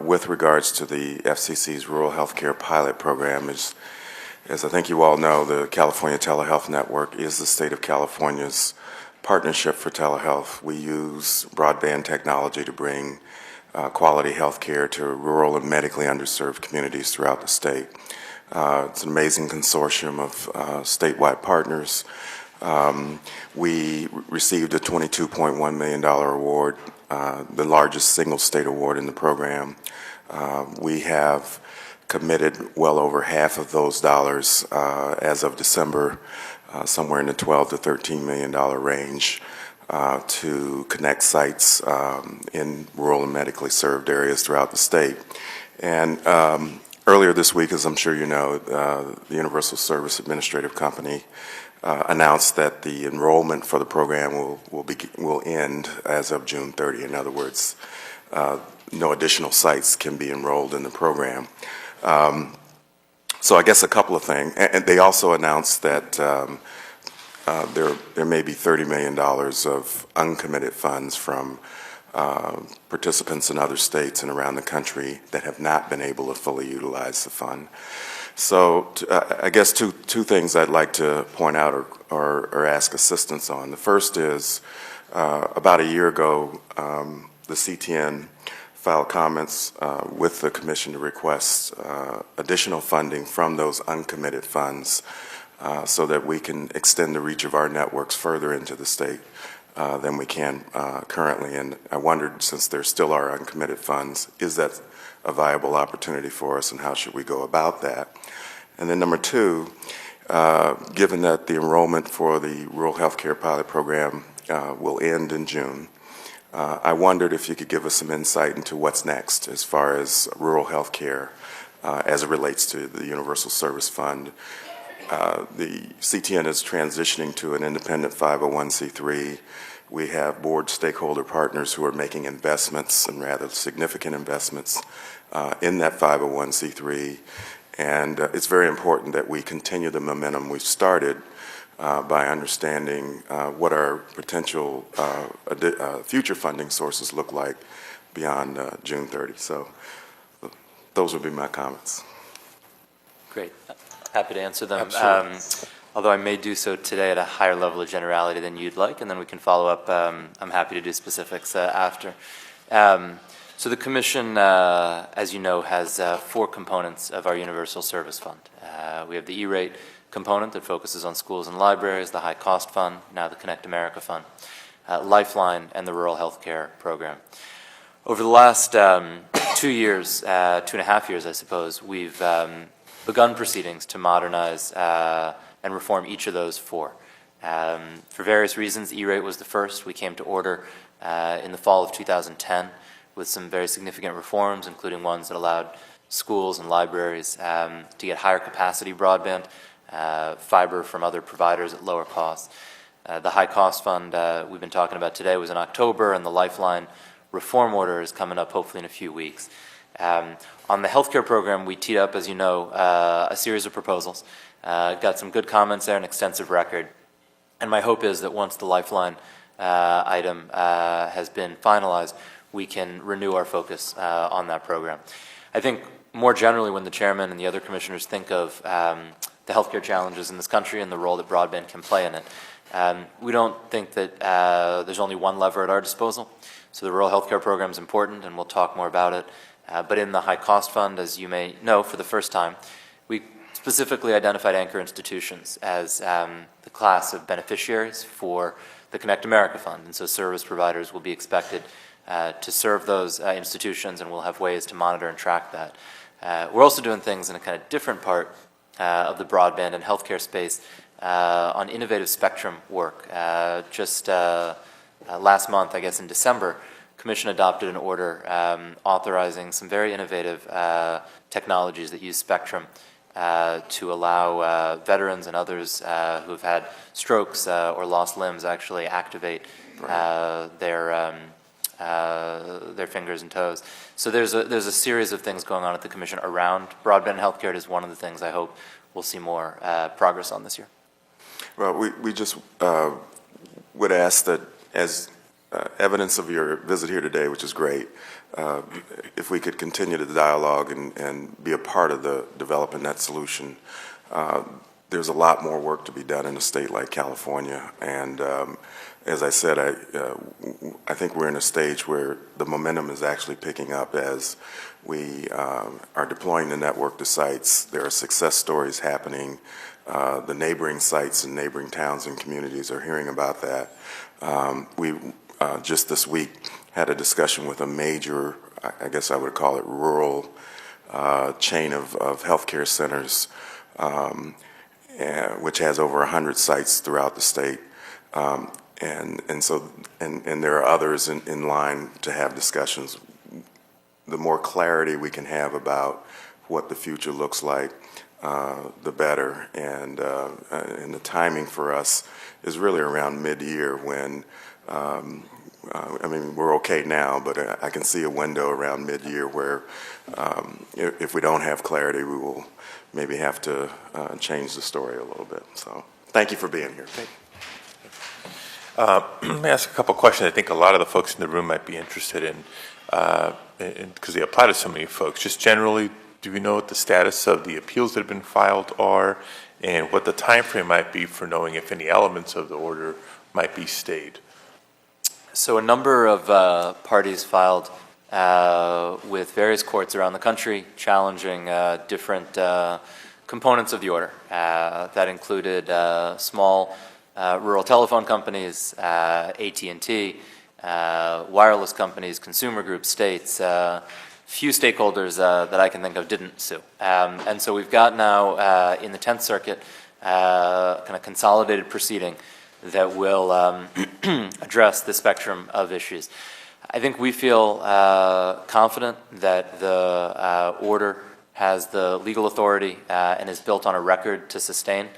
with regards to the FCC's Rural Healthcare Pilot Program. As I think you all know, the California Telehealth Network is the state of California's partnership for telehealth. We use broadband technology to bring quality health care to rural and medically underserved communities throughout the state. It's an amazing consortium of statewide partners. We received a $22.1 million award, the largest single state award in the program. We have committed well over half of those dollars as of December, somewhere in the $12 to $13 million range. To connect sites in rural and medically served areas throughout the state. And earlier this week, as I'm sure you know, the Universal Service Administrative Company announced that the enrollment for the program will end as of June 30. In other words, no additional sites can be enrolled in the program. So I guess a couple of things. And they also announced that there may be $30 million of uncommitted funds from participants in other states and around the country that have not been able to fully utilize the fund. So I guess two things I'd like to point out or ask assistance on. The first is about a year ago, the CTN filed comments with the commission to request additional funding from those uncommitted funds so that we can extend the reach of our networks further into the state than we can currently. And I wondered, since there still are uncommitted funds, is that a viable opportunity for us, and how should we go about that? And then number two, given that the enrollment for the rural healthcare pilot program will end in June, I wondered if you could give us some insight into what's next as far as rural healthcare as it relates to the Universal Service Fund. The CTN is transitioning to an independent 501c3. We have board stakeholder partners who are making investments, and rather significant investments, in that 501c3. And it's very important that we continue the momentum we've started by understanding what our potential future funding sources look like beyond June 30. So those would be my comments. Great. Happy to answer them. Absolutely. Although I may do so today at a higher level of generality than you'd like, and then we can follow up. I'm happy to do specifics after. So the Commission, as you know, has four components of our Universal Service Fund. We have the E-rate component that focuses on schools and libraries, the High Cost Fund, now the Connect America Fund, Lifeline, and the Rural Healthcare Program. Over the last 2 years, 2.5 years, I suppose, we've begun proceedings to modernize and reform each of those four. For various reasons, E-rate was the first. We came to order in the fall of 2010 with some very significant reforms, including ones that allowed schools and libraries to get higher capacity broadband, fiber from other providers at lower costs. The High Cost Fund we've been talking about today was in October, and the Lifeline reform order is coming up hopefully in a few weeks. On the healthcare program, we teed up, as you know, a series of proposals. Got some good comments there, an extensive record. And my hope is that once the Lifeline item has been finalized, we can renew our focus on that program. I think more generally, when the chairman and the other commissioners think of the healthcare challenges in this country and the role that broadband can play in it, we don't think that there's only one lever at our disposal. So the rural healthcare program is important, and we'll talk more about it. But in the High Cost Fund, as you may know, for the first time, we specifically identified anchor institutions as the class of beneficiaries for the Connect America Fund. And so service providers will be expected to serve those institutions, and we'll have ways to monitor and track that. We're also doing things in a kind of different part of the broadband and healthcare space on innovative spectrum work. Just last month, I guess in December, Commission adopted an order authorizing some very innovative technologies that use spectrum to allow veterans and others who've had strokes or lost limbs actually activate their fingers and toes. So there's a series of things going on at the Commission around broadband healthcare. It is one of the things I hope we'll see more progress on this year. Well, we just would ask that, as evidence of your visit here today, which is great, if we could continue the dialogue and be a part of the developing that solution. There's a lot more work to be done in a state like California, and as I said, I think we're in a stage where the momentum is actually picking up as we are deploying the network to sites. There are success stories happening. The neighboring sites and neighboring towns and communities are hearing about that. We just this week had a discussion with a major, I guess I would call it rural chain of healthcare centers, which has over 100 sites throughout the state. And so there are others in line to have discussions. The more clarity we can have about what the future looks like, the better. And the timing for us is really around mid-year when, I mean, we're okay now, but I can see a window around mid-year where if we don't have clarity, we will maybe have to change the story a little bit. So thank you for being here. Let me ask a couple questions I think a lot of the folks in the room might be interested in, because they apply to so many folks. Just generally, do we know what the status of the appeals that have been filed are, and what the time frame might be for knowing if any elements of the order might be stayed? So a number of parties filed with various courts around the country challenging different components of the order. That included small rural telephone companies, AT&T, wireless companies, consumer groups, states, few stakeholders that I can think of didn't sue. And so we've got now in the 10th Circuit kind of consolidated proceeding that will address the spectrum of issues. I think we feel confident that the order has the legal authority and is built on a record to sustain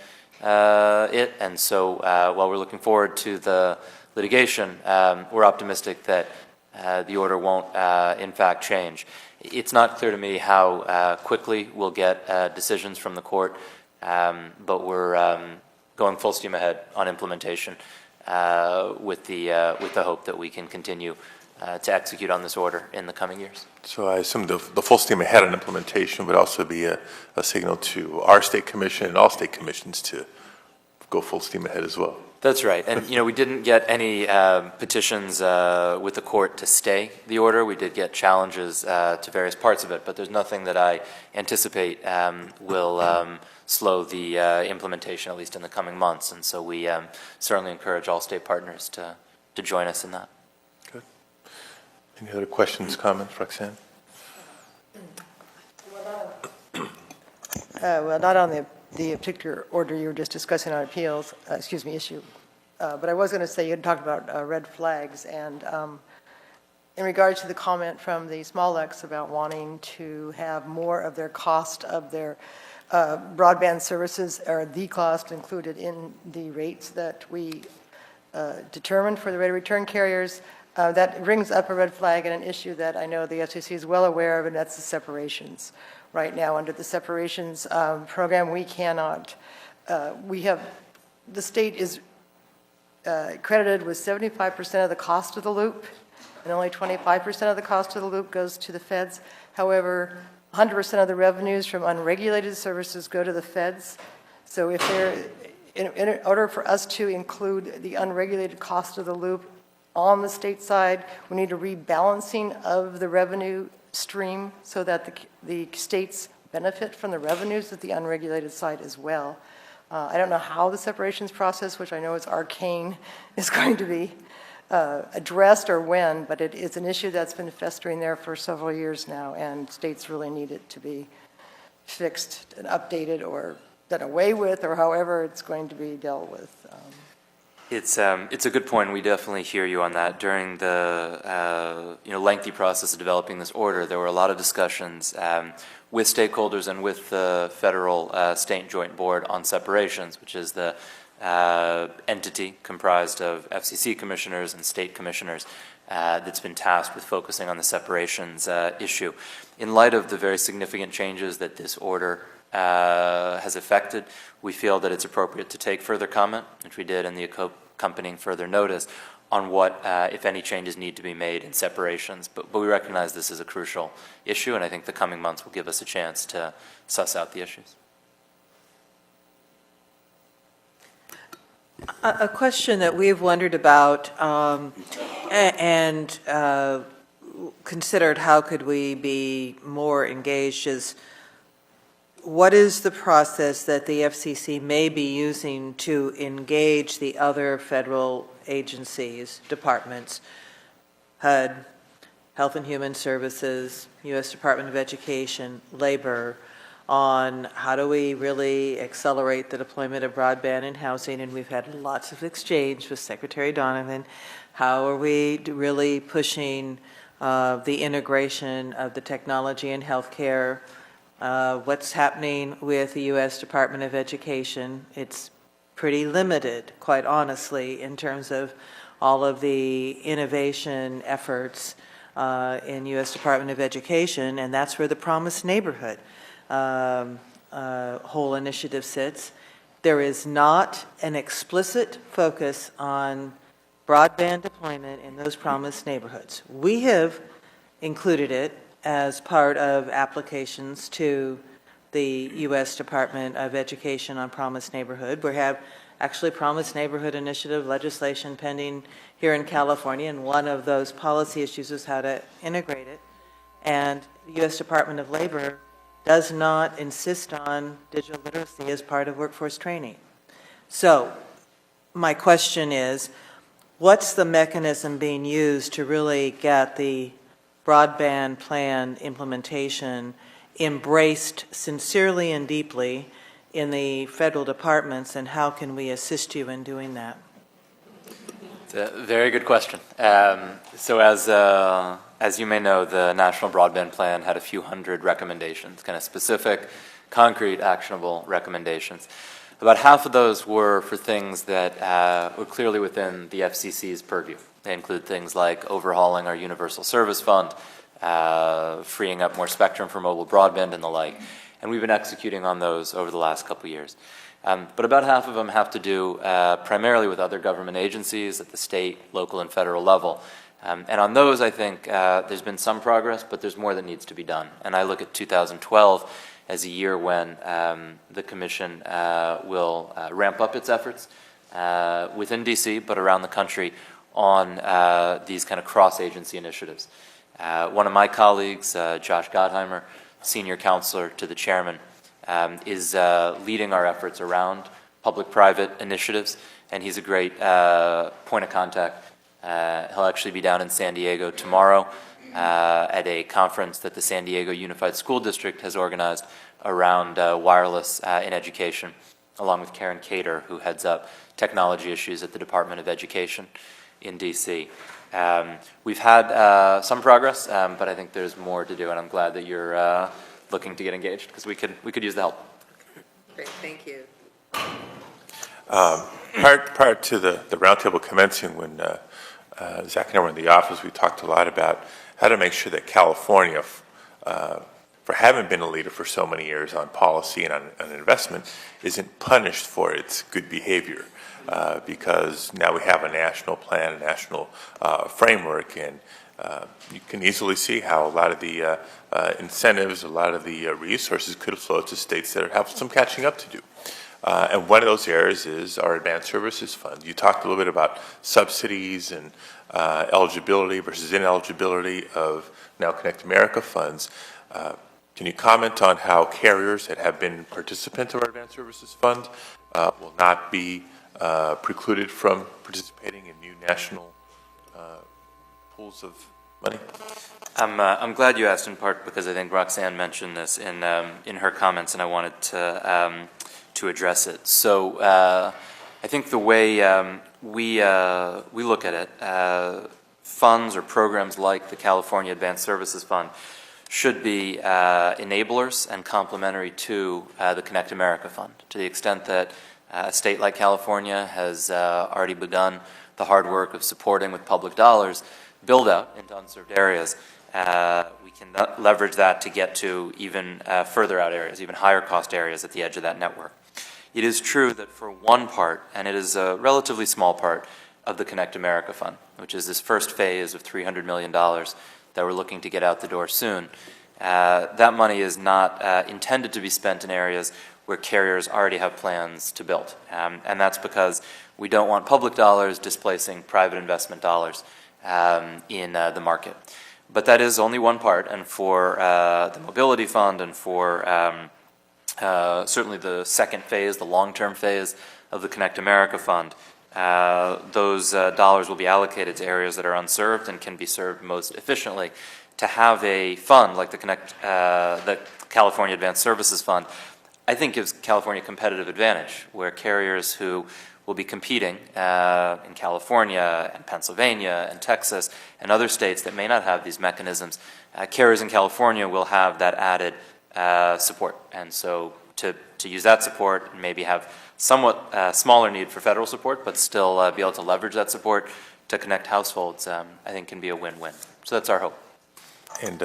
it. And so while we're looking forward to the litigation, we're optimistic that the order won't in fact change. It's not clear to me how quickly we'll get decisions from the court, but we're going full steam ahead on implementation with the hope that we can continue to execute on this order in the coming years. So I assume the full steam ahead on implementation would also be a signal to our state commission and all state commissions to go full steam ahead as well. That's right. And, we didn't get any petitions with the court to stay the order. We did get challenges to various parts of it, but there's nothing that I anticipate will slow the implementation, at least in the coming months. And so we certainly encourage all state partners to join us in that. Good. Any other questions, comments, Roxanne? Well, not on the particular order you were just discussing on appeals, issue. But I was going to say, you had talked about red flags, and in regards to the comment from the small X about wanting to have more of their cost of their broadband services, or the cost included in the rates that we determined for the rate of return carriers, that brings up a red flag and an issue that I know the FCC is well aware of, and that's the separations. Right now, under the separations program, we cannot, the state is credited with 75% of the cost of the loop, and only 25% of the cost of the loop goes to the feds. However, 100% of the revenues from unregulated services go to the feds. So if in order for us to include the unregulated cost of the loop on the state side, we need a rebalancing of the revenue stream so that the states benefit from the revenues of the unregulated side as well. I don't know how the separations process, which I know is arcane, is going to be addressed or when, but it's an issue that's been festering there for several years now, and states really need it to be fixed and updated or done away with, or however it's going to be dealt with. It's a good point. We definitely hear you on that. During the lengthy process of developing this order, there were a lot of discussions with stakeholders and with the federal state joint board on separations, which is the entity comprised of FCC commissioners and state commissioners that's been tasked with focusing on the separations issue. In light of the very significant changes that this order has affected, we feel that it's appropriate to take further comment, which we did in the accompanying further notice, on what, if any, changes need to be made in separations. But we recognize this is a crucial issue, and I think the coming months will give us a chance to suss out the issues. A question that we've wondered about and considered how could we be more engaged is, what is the process that the FCC may be using to engage the other federal agencies, departments, HUD, Health and Human Services, U.S. Department of Education, Labor, on how do we really accelerate the deployment of broadband in housing? And we've had lots of exchange with Secretary Donovan. How are we really pushing the integration of the technology in healthcare? What's happening with the U.S. Department of Education? It's pretty limited, quite honestly, in terms of all of the innovation efforts in U.S. Department of Education, and that's where the Promised Neighborhood whole initiative sits. There is not an explicit focus on broadband deployment in those Promised Neighborhoods. We have included it as part of applications to the U.S. Department of Education on Promised Neighborhood. We have actually Promised Neighborhood Initiative legislation pending here in California, and one of those policy issues is how to integrate it. And the U.S. Department of Labor does not insist on digital literacy as part of workforce training. So my question is, what's the mechanism being used to really get the broadband plan implementation embraced sincerely and deeply in the federal departments, and how can we assist you in doing that? It's a very good question. So as you may know, the National Broadband Plan had a few hundred recommendations, kind of specific, concrete, actionable recommendations. About half of those were for things that were clearly within the FCC's purview. They include things like overhauling our Universal Service Fund, freeing up more spectrum for mobile broadband and the like. And we've been executing on those over the last couple of years. But about half of them have to do primarily with other government agencies at the state, local, and federal level. And on those, I think there's been some progress, but there's more that needs to be done. And I look at 2012 as a year when the Commission will ramp up its efforts within D.C., but around the country on these kind of cross-agency initiatives. One of my colleagues, Josh Gottheimer, senior counselor to the chairman, is leading our efforts around public-private initiatives, and he's a great point of contact. He'll actually be down in San Diego tomorrow at a conference that the San Diego Unified School District has organized around wireless in education, along with Karen Cater, who heads up technology issues at the Department of Education in D.C. We've had some progress, but I think there's more to do, and I'm glad that you're looking to get engaged, because we could use the help. Great, thank you. Prior to the roundtable commencing, when Zach and I were in the office, we talked a lot about how to make sure that California, for having been a leader for so many years on policy and on investment, isn't punished for its good behavior. Because now we have a national plan, a national framework, and you can easily see how a lot of the incentives, a lot of the resources could flow to states that have some catching up to do. And one of those areas is our Advanced Services Fund. You talked a little bit about subsidies and eligibility versus ineligibility of now Connect America funds. Can you comment on how carriers that have been participants of our Advanced Services Fund will not be precluded from participating in new national pools of money? I'm glad you asked, in part because I think Roxanne mentioned this in her comments, and I wanted to address it. So I think the way we look at it, funds or programs like the California Advanced Services Fund should be enablers and complementary to the Connect America Fund, to the extent that a state like California has already begun the hard work of supporting with public dollars build out into unserved areas. We can leverage that to get to even further out areas, even higher cost areas at the edge of that network. It is true that for one part, and it is a relatively small part of the Connect America Fund, which is this first phase of $300 million that we're looking to get out the door soon, that money is not intended to be spent in areas where carriers already have plans to build. And that's because we don't want public dollars displacing private investment dollars in the market. But that is only one part, and for the Mobility Fund and for certainly the second phase, the long-term phase of the Connect America Fund, those dollars will be allocated to areas that are unserved and can be served most efficiently. To have a fund like the California Advanced Services Fund, I think gives California a competitive advantage, where carriers who will be competing in California and Pennsylvania and Texas and other states that may not have these mechanisms, carriers in California will have that added support. And so to use that support and maybe have somewhat smaller need for federal support, but still be able to leverage that support to connect households, I think can be a win-win. So that's our hope. And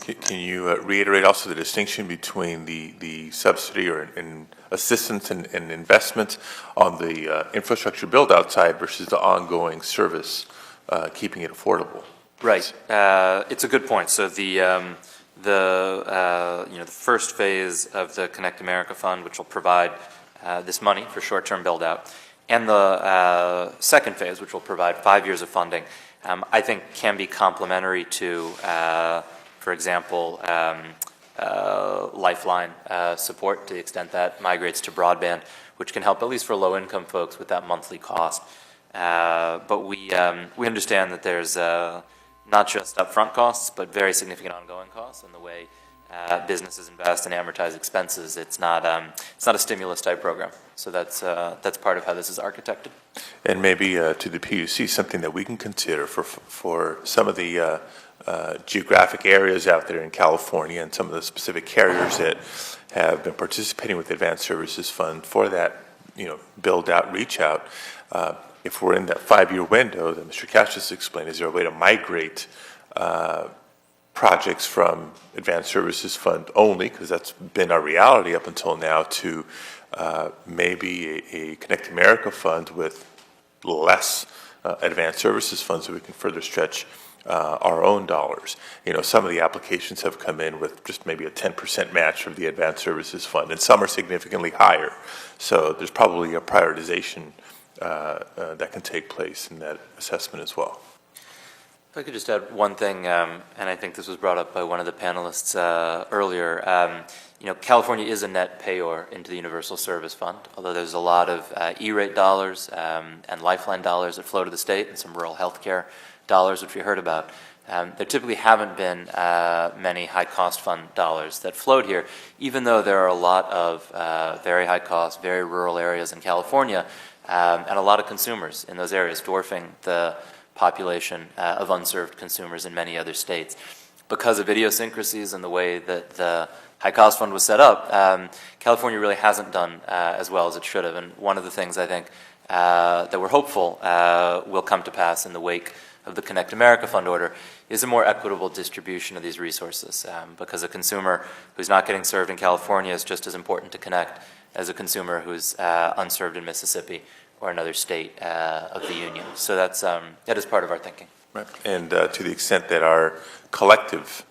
can you reiterate also the distinction between the subsidy or in assistance and investment on the infrastructure build-out side versus the ongoing service, keeping it affordable? Right. It's a good point. So the first phase of the Connect America Fund, which will provide this money for short-term build-out, and the second phase, which will provide 5 years of funding, I think can be complementary to, for example, Lifeline support to the extent that migrates to broadband, which can help at least for low-income folks with that monthly cost. But we understand that there's not just upfront costs, but very significant ongoing costs, and the way businesses invest and amortize expenses. It's not a stimulus type program. So that's part of how this is architected. And maybe to the PUC, something that we can consider for some of the geographic areas out there in California and some of the specific carriers that have been participating with the Advanced Services Fund for that, build out, reach out. If we're in that 5-year window that Mr. Katz just explained, is there a way to migrate projects from Advanced Services Fund only, because that's been our reality up until now, to maybe a Connect America fund with less Advanced Services Funds so we can further stretch our own dollars. Some of the applications have come in with just maybe a 10% match of the Advanced Services Fund, and some are significantly higher. So there's probably a prioritization that can take place in that assessment as well. If I could just add one thing, and I think this was brought up by one of the panelists earlier. California is a net payer into the Universal Service Fund, although there's a lot of E-rate dollars and Lifeline dollars that flow to the state, and some rural health care dollars, which we heard about. There typically haven't been many high-cost fund dollars that flowed here, even though there are a lot of very high-cost, very rural areas in California, and a lot of consumers in those areas, dwarfing the population of unserved consumers in many other states. Because of idiosyncrasies and the way that the high-cost fund was set up, California really hasn't done as well as it should have. And one of the things I think that we're hopeful will come to pass in the wake of the Connect America Fund order is a more equitable distribution of these resources, because a consumer who's not getting served in California is just as important to connect as a consumer who's unserved in Mississippi or another state of the union. So that is part of our thinking. Right. And to the extent that our collective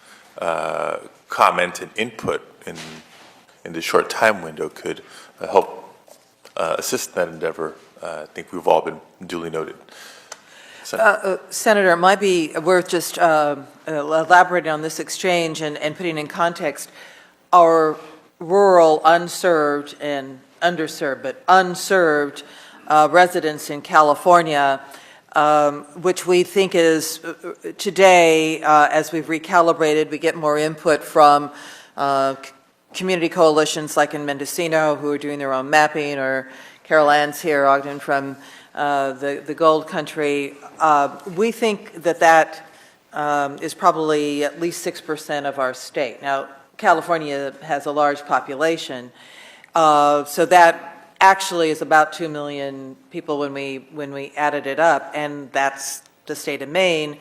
comment and input in the short time window could help assist that endeavor, I think we've all been duly noted. Senator, it might be worth just elaborating on this exchange and putting in context our rural, unserved and underserved, but unserved residents in California, which we think is today, as we've recalibrated, we get more input from community coalitions like in Mendocino, who are doing their own mapping, or Carol Ann's here, Ogden, from the Gold Country. We think that is probably at least 6% of our state. Now, California has a large population, so that actually is about 2 million people when we added it up, and that's the state of Maine.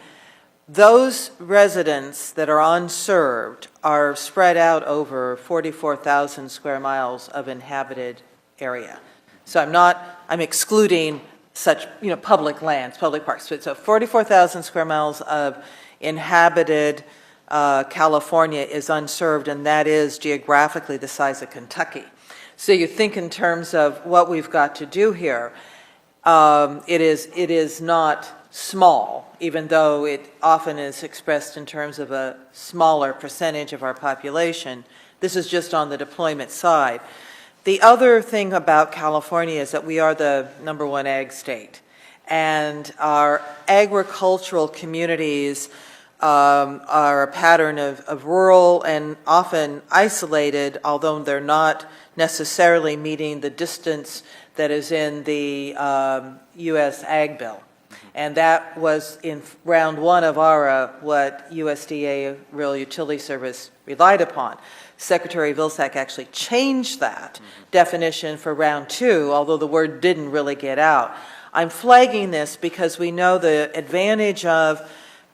Those residents that are unserved are spread out over 44,000 square miles of inhabited area. So I'm excluding such, public lands, public parks. So 44,000 square miles of inhabited California is unserved, and that is geographically the size of Kentucky. So you think in terms of what we've got to do here, it is not small, even though it often is expressed in terms of a smaller percentage of our population. This is just on the deployment side. The other thing about California is that we are the #1 ag state, and our agricultural communities are a pattern of rural and often isolated, although they're not necessarily meeting the distance that is in the U.S. Ag Bill. And that was in round 1 of ARA what USDA, Rural Utility Service, relied upon. Secretary Vilsack actually changed that definition for round 2, although the word didn't really get out. I'm flagging this because we know the advantage of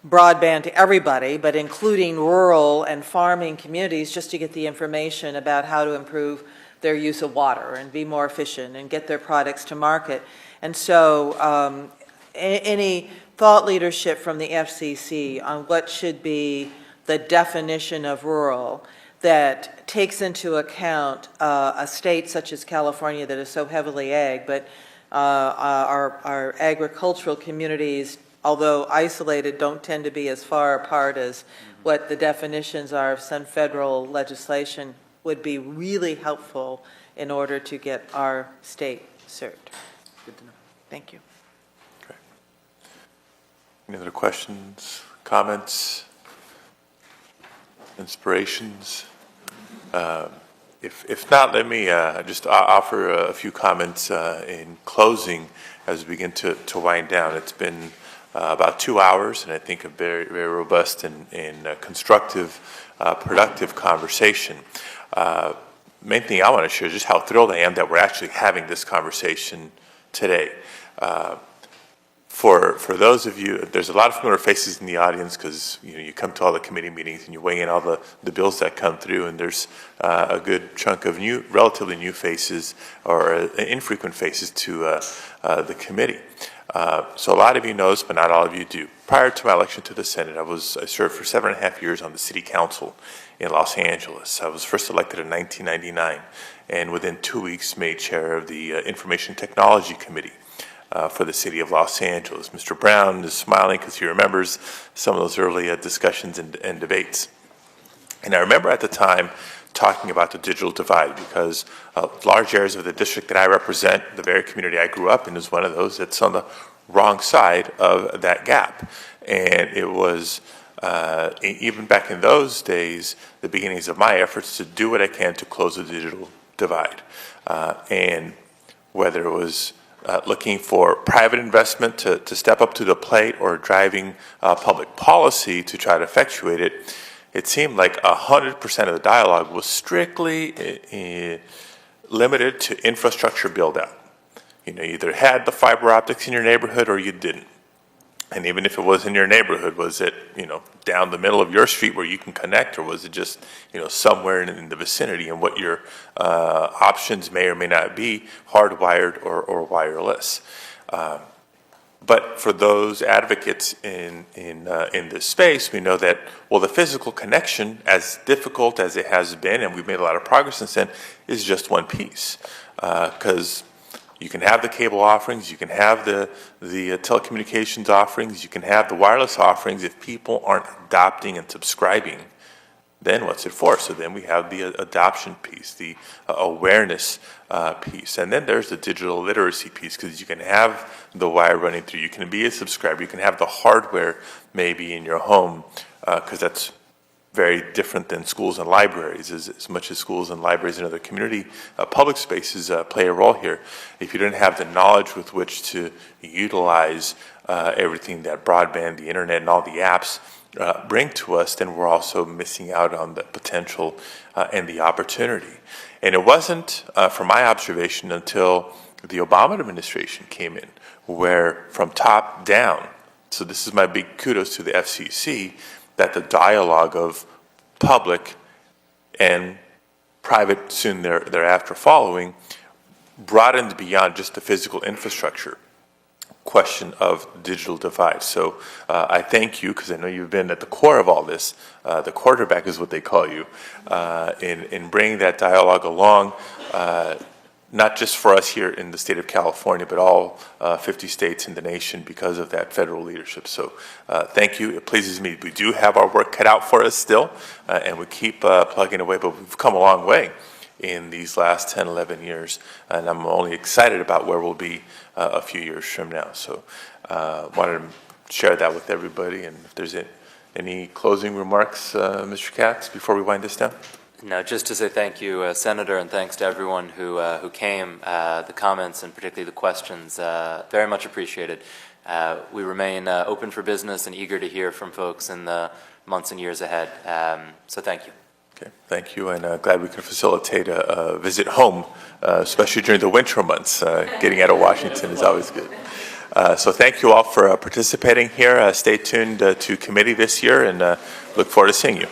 broadband to everybody, but including rural and farming communities, just to get the information about how to improve their use of water and be more efficient and get their products to market. And so any thought leadership from the FCC on what should be the definition of rural that takes into account a state such as California that is so heavily ag, but our agricultural communities, although isolated, don't tend to be as far apart as what the definitions are of some federal legislation, would be really helpful in order to get our state served. Good to know. Thank you. Okay. Any other questions, comments, inspirations? If not, let me just offer a few comments in closing as we begin to wind down. It's been about 2 hours, and I think a very, very robust and constructive, productive conversation. Main thing I want to share is just how thrilled I am that we're actually having this conversation today. For those of you, there's a lot of familiar faces in the audience because you come to all the committee meetings and you weigh in all the bills that come through, and there's a good chunk of relatively new faces or infrequent faces to the committee. So a lot of you know this, but not all of you do. Prior to my election to the Senate, I served for 7.5 years on the City Council in Los Angeles. I was first elected in 1999, and within 2 weeks made chair of the Information Technology Committee for the City of Los Angeles. Mr. Brown is smiling because he remembers some of those early discussions and debates. And I remember at the time talking about the digital divide because large areas of the district that I represent, the very community I grew up in, is one of those that's on the wrong side of that gap. And it was, even back in those days, the beginnings of my efforts to do what I can to close the digital divide. And whether it was looking for private investment to step up to the plate or driving public policy to try to effectuate it, it seemed like 100% of the dialogue was strictly limited to infrastructure build-out. You either had the fiber optics in your neighborhood or you didn't. And even if it was in your neighborhood, was it down the middle of your street where you can connect, or was it just somewhere in the vicinity, and what your options may or may not be, hardwired or wireless. But for those advocates in this space, we know that, well, the physical connection, as difficult as it has been, and we've made a lot of progress since then, is just one piece. Because you can have the cable offerings, you can have the telecommunications offerings, you can have the wireless offerings. If people aren't adopting and subscribing, then what's it for? So then we have the adoption piece, the awareness piece. And then there's the digital literacy piece, because you can have the wire running through, you can be a subscriber, you can have the hardware maybe in your home, because that's very different than schools and libraries, as much as schools and libraries and other community public spaces play a role here. If you don't have the knowledge with which to utilize everything that broadband, the internet, and all the apps bring to us, then we're also missing out on the potential and the opportunity. And it wasn't, from my observation, until the Obama administration came in, where from top down, so this is my big kudos to the FCC, that the dialogue of public and private soon thereafter following broadened beyond just the physical infrastructure question of digital divide. So I thank you, because I know you've been at the core of all this. The quarterback is what they call you, in bringing that dialogue along, not just for us here in the state of California, but all 50 states in the nation, because of that federal leadership. So thank you. It pleases me. We do have our work cut out for us still, and we keep plugging away, but we've come a long way in these last 10, 11 years, and I'm only excited about where we'll be a few years from now. So wanted to share that with everybody, and if there's any closing remarks, Mr. Katz, before we wind this down? No, just to say thank you, Senator, and thanks to everyone who came. The comments and particularly the questions, very much appreciated. We remain open for business and eager to hear from folks in the months and years ahead. So thank you. Okay, thank you, and glad we could facilitate a visit home, especially during the winter months. Getting out of Washington is always good. So thank you all for participating here. Stay tuned to committee this year, and look forward to seeing you.